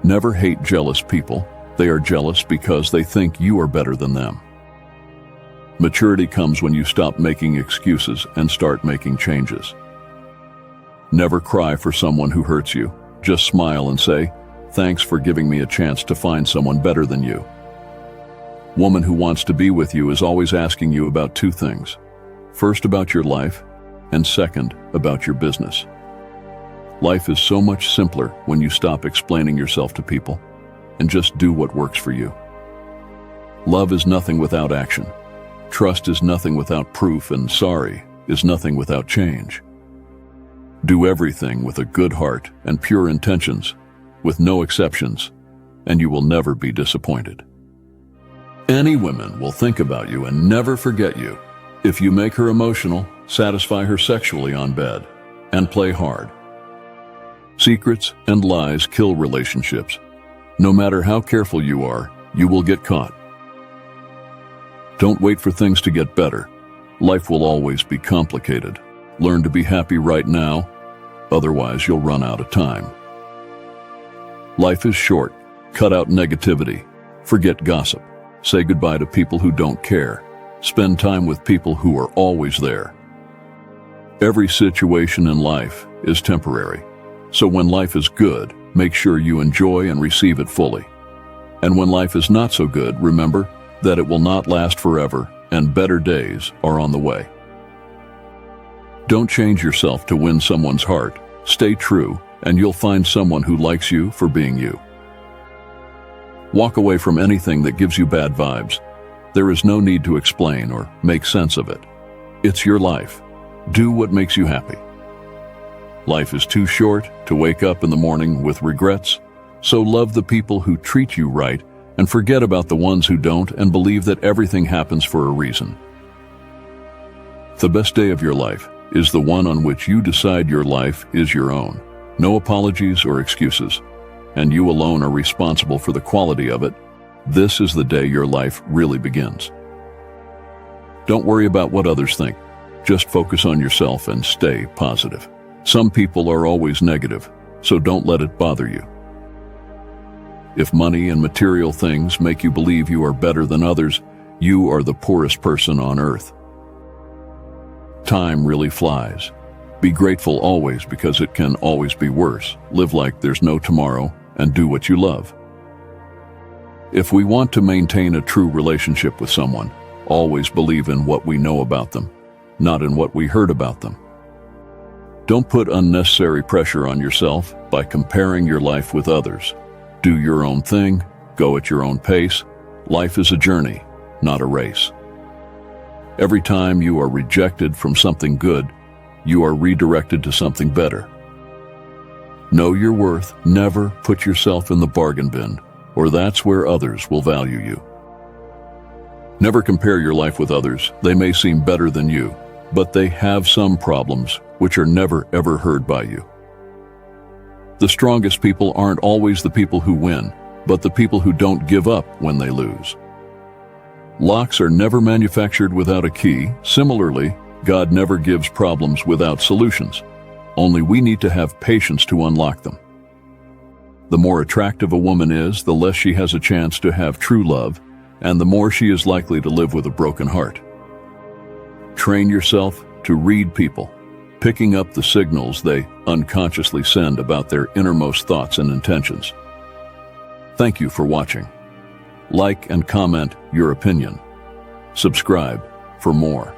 Never hate jealous people. They are jealous because they think you are better than them. Maturity comes when you stop making excuses and start making changes. Never cry for someone who hurts you. Just smile and say, "Thanks for giving me a chance to find someone better than you." Woman who wants to be with you is always asking you about two things. First, about your life, and second, about your business. Life is so much simpler when you stop explaining yourself to people and just do what works for you. Love is nothing without action. Trust is nothing without proof, and sorry is nothing without change. Do everything with a good heart and pure intentions, with no exceptions, and you will never be disappointed. Any woman will think about you and never forget you if you make her emotional, satisfy her sexually on bed, and play hard. Secrets and lies kill relationships. No matter how careful you are, you will get caught. Don't wait for things to get better. Life will always be complicated. Learn to be happy right now, otherwise you'll run out of time. Life is short. Cut out negativity. Forget gossip. Say goodbye to people who don't care. Spend time with people who are always there. Every situation in life is temporary. So when life is good, make sure you enjoy and receive it fully. And when life is not so good, remember that it will not last forever and better days are on the way. Don't change yourself to win someone's heart. Stay true, and you'll find someone who likes you for being you. Walk away from anything that gives you bad vibes. There is no need to explain or make sense of it. It's your life. Do what makes you happy. Life is too short to wake up in the morning with regrets, so love the people who treat you right and forget about the ones who don't, and believe that everything happens for a reason. The best day of your life is the one on which you decide your life is your own. No apologies or excuses, and you alone are responsible for the quality of it. This is the day your life really begins. Don't worry about what others think. Just focus on yourself and stay positive. Some people are always negative, so don't let it bother you. If money and material things make you believe you are better than others, you are the poorest person on earth. Time really flies. Be grateful always, because it can always be worse. Live like there's no tomorrow and do what you love. If we want to maintain a true relationship with someone, always believe in what we know about them, not in what we heard about them. Don't put unnecessary pressure on yourself by comparing your life with others. Do your own thing, go at your own pace. Life is a journey, not a race. Every time you are rejected from something good, you are redirected to something better. Know your worth. Never put yourself in the bargain bin, or that's where others will value you. Never compare your life with others. They may seem better than you, but they have some problems which are never ever heard by you. The strongest people aren't always the people who win, but the people who don't give up when they lose. Locks are never manufactured without a key. Similarly, God never gives problems without solutions. Only we need to have patience to unlock them. The more attractive a woman is, the less she has a chance to have true love, and the more she is likely to live with a broken heart. Train yourself to read people. picking up the signals they unconsciously send about their innermost thoughts and intentions. Thank you for watching. Like and comment your opinion. Subscribe for more.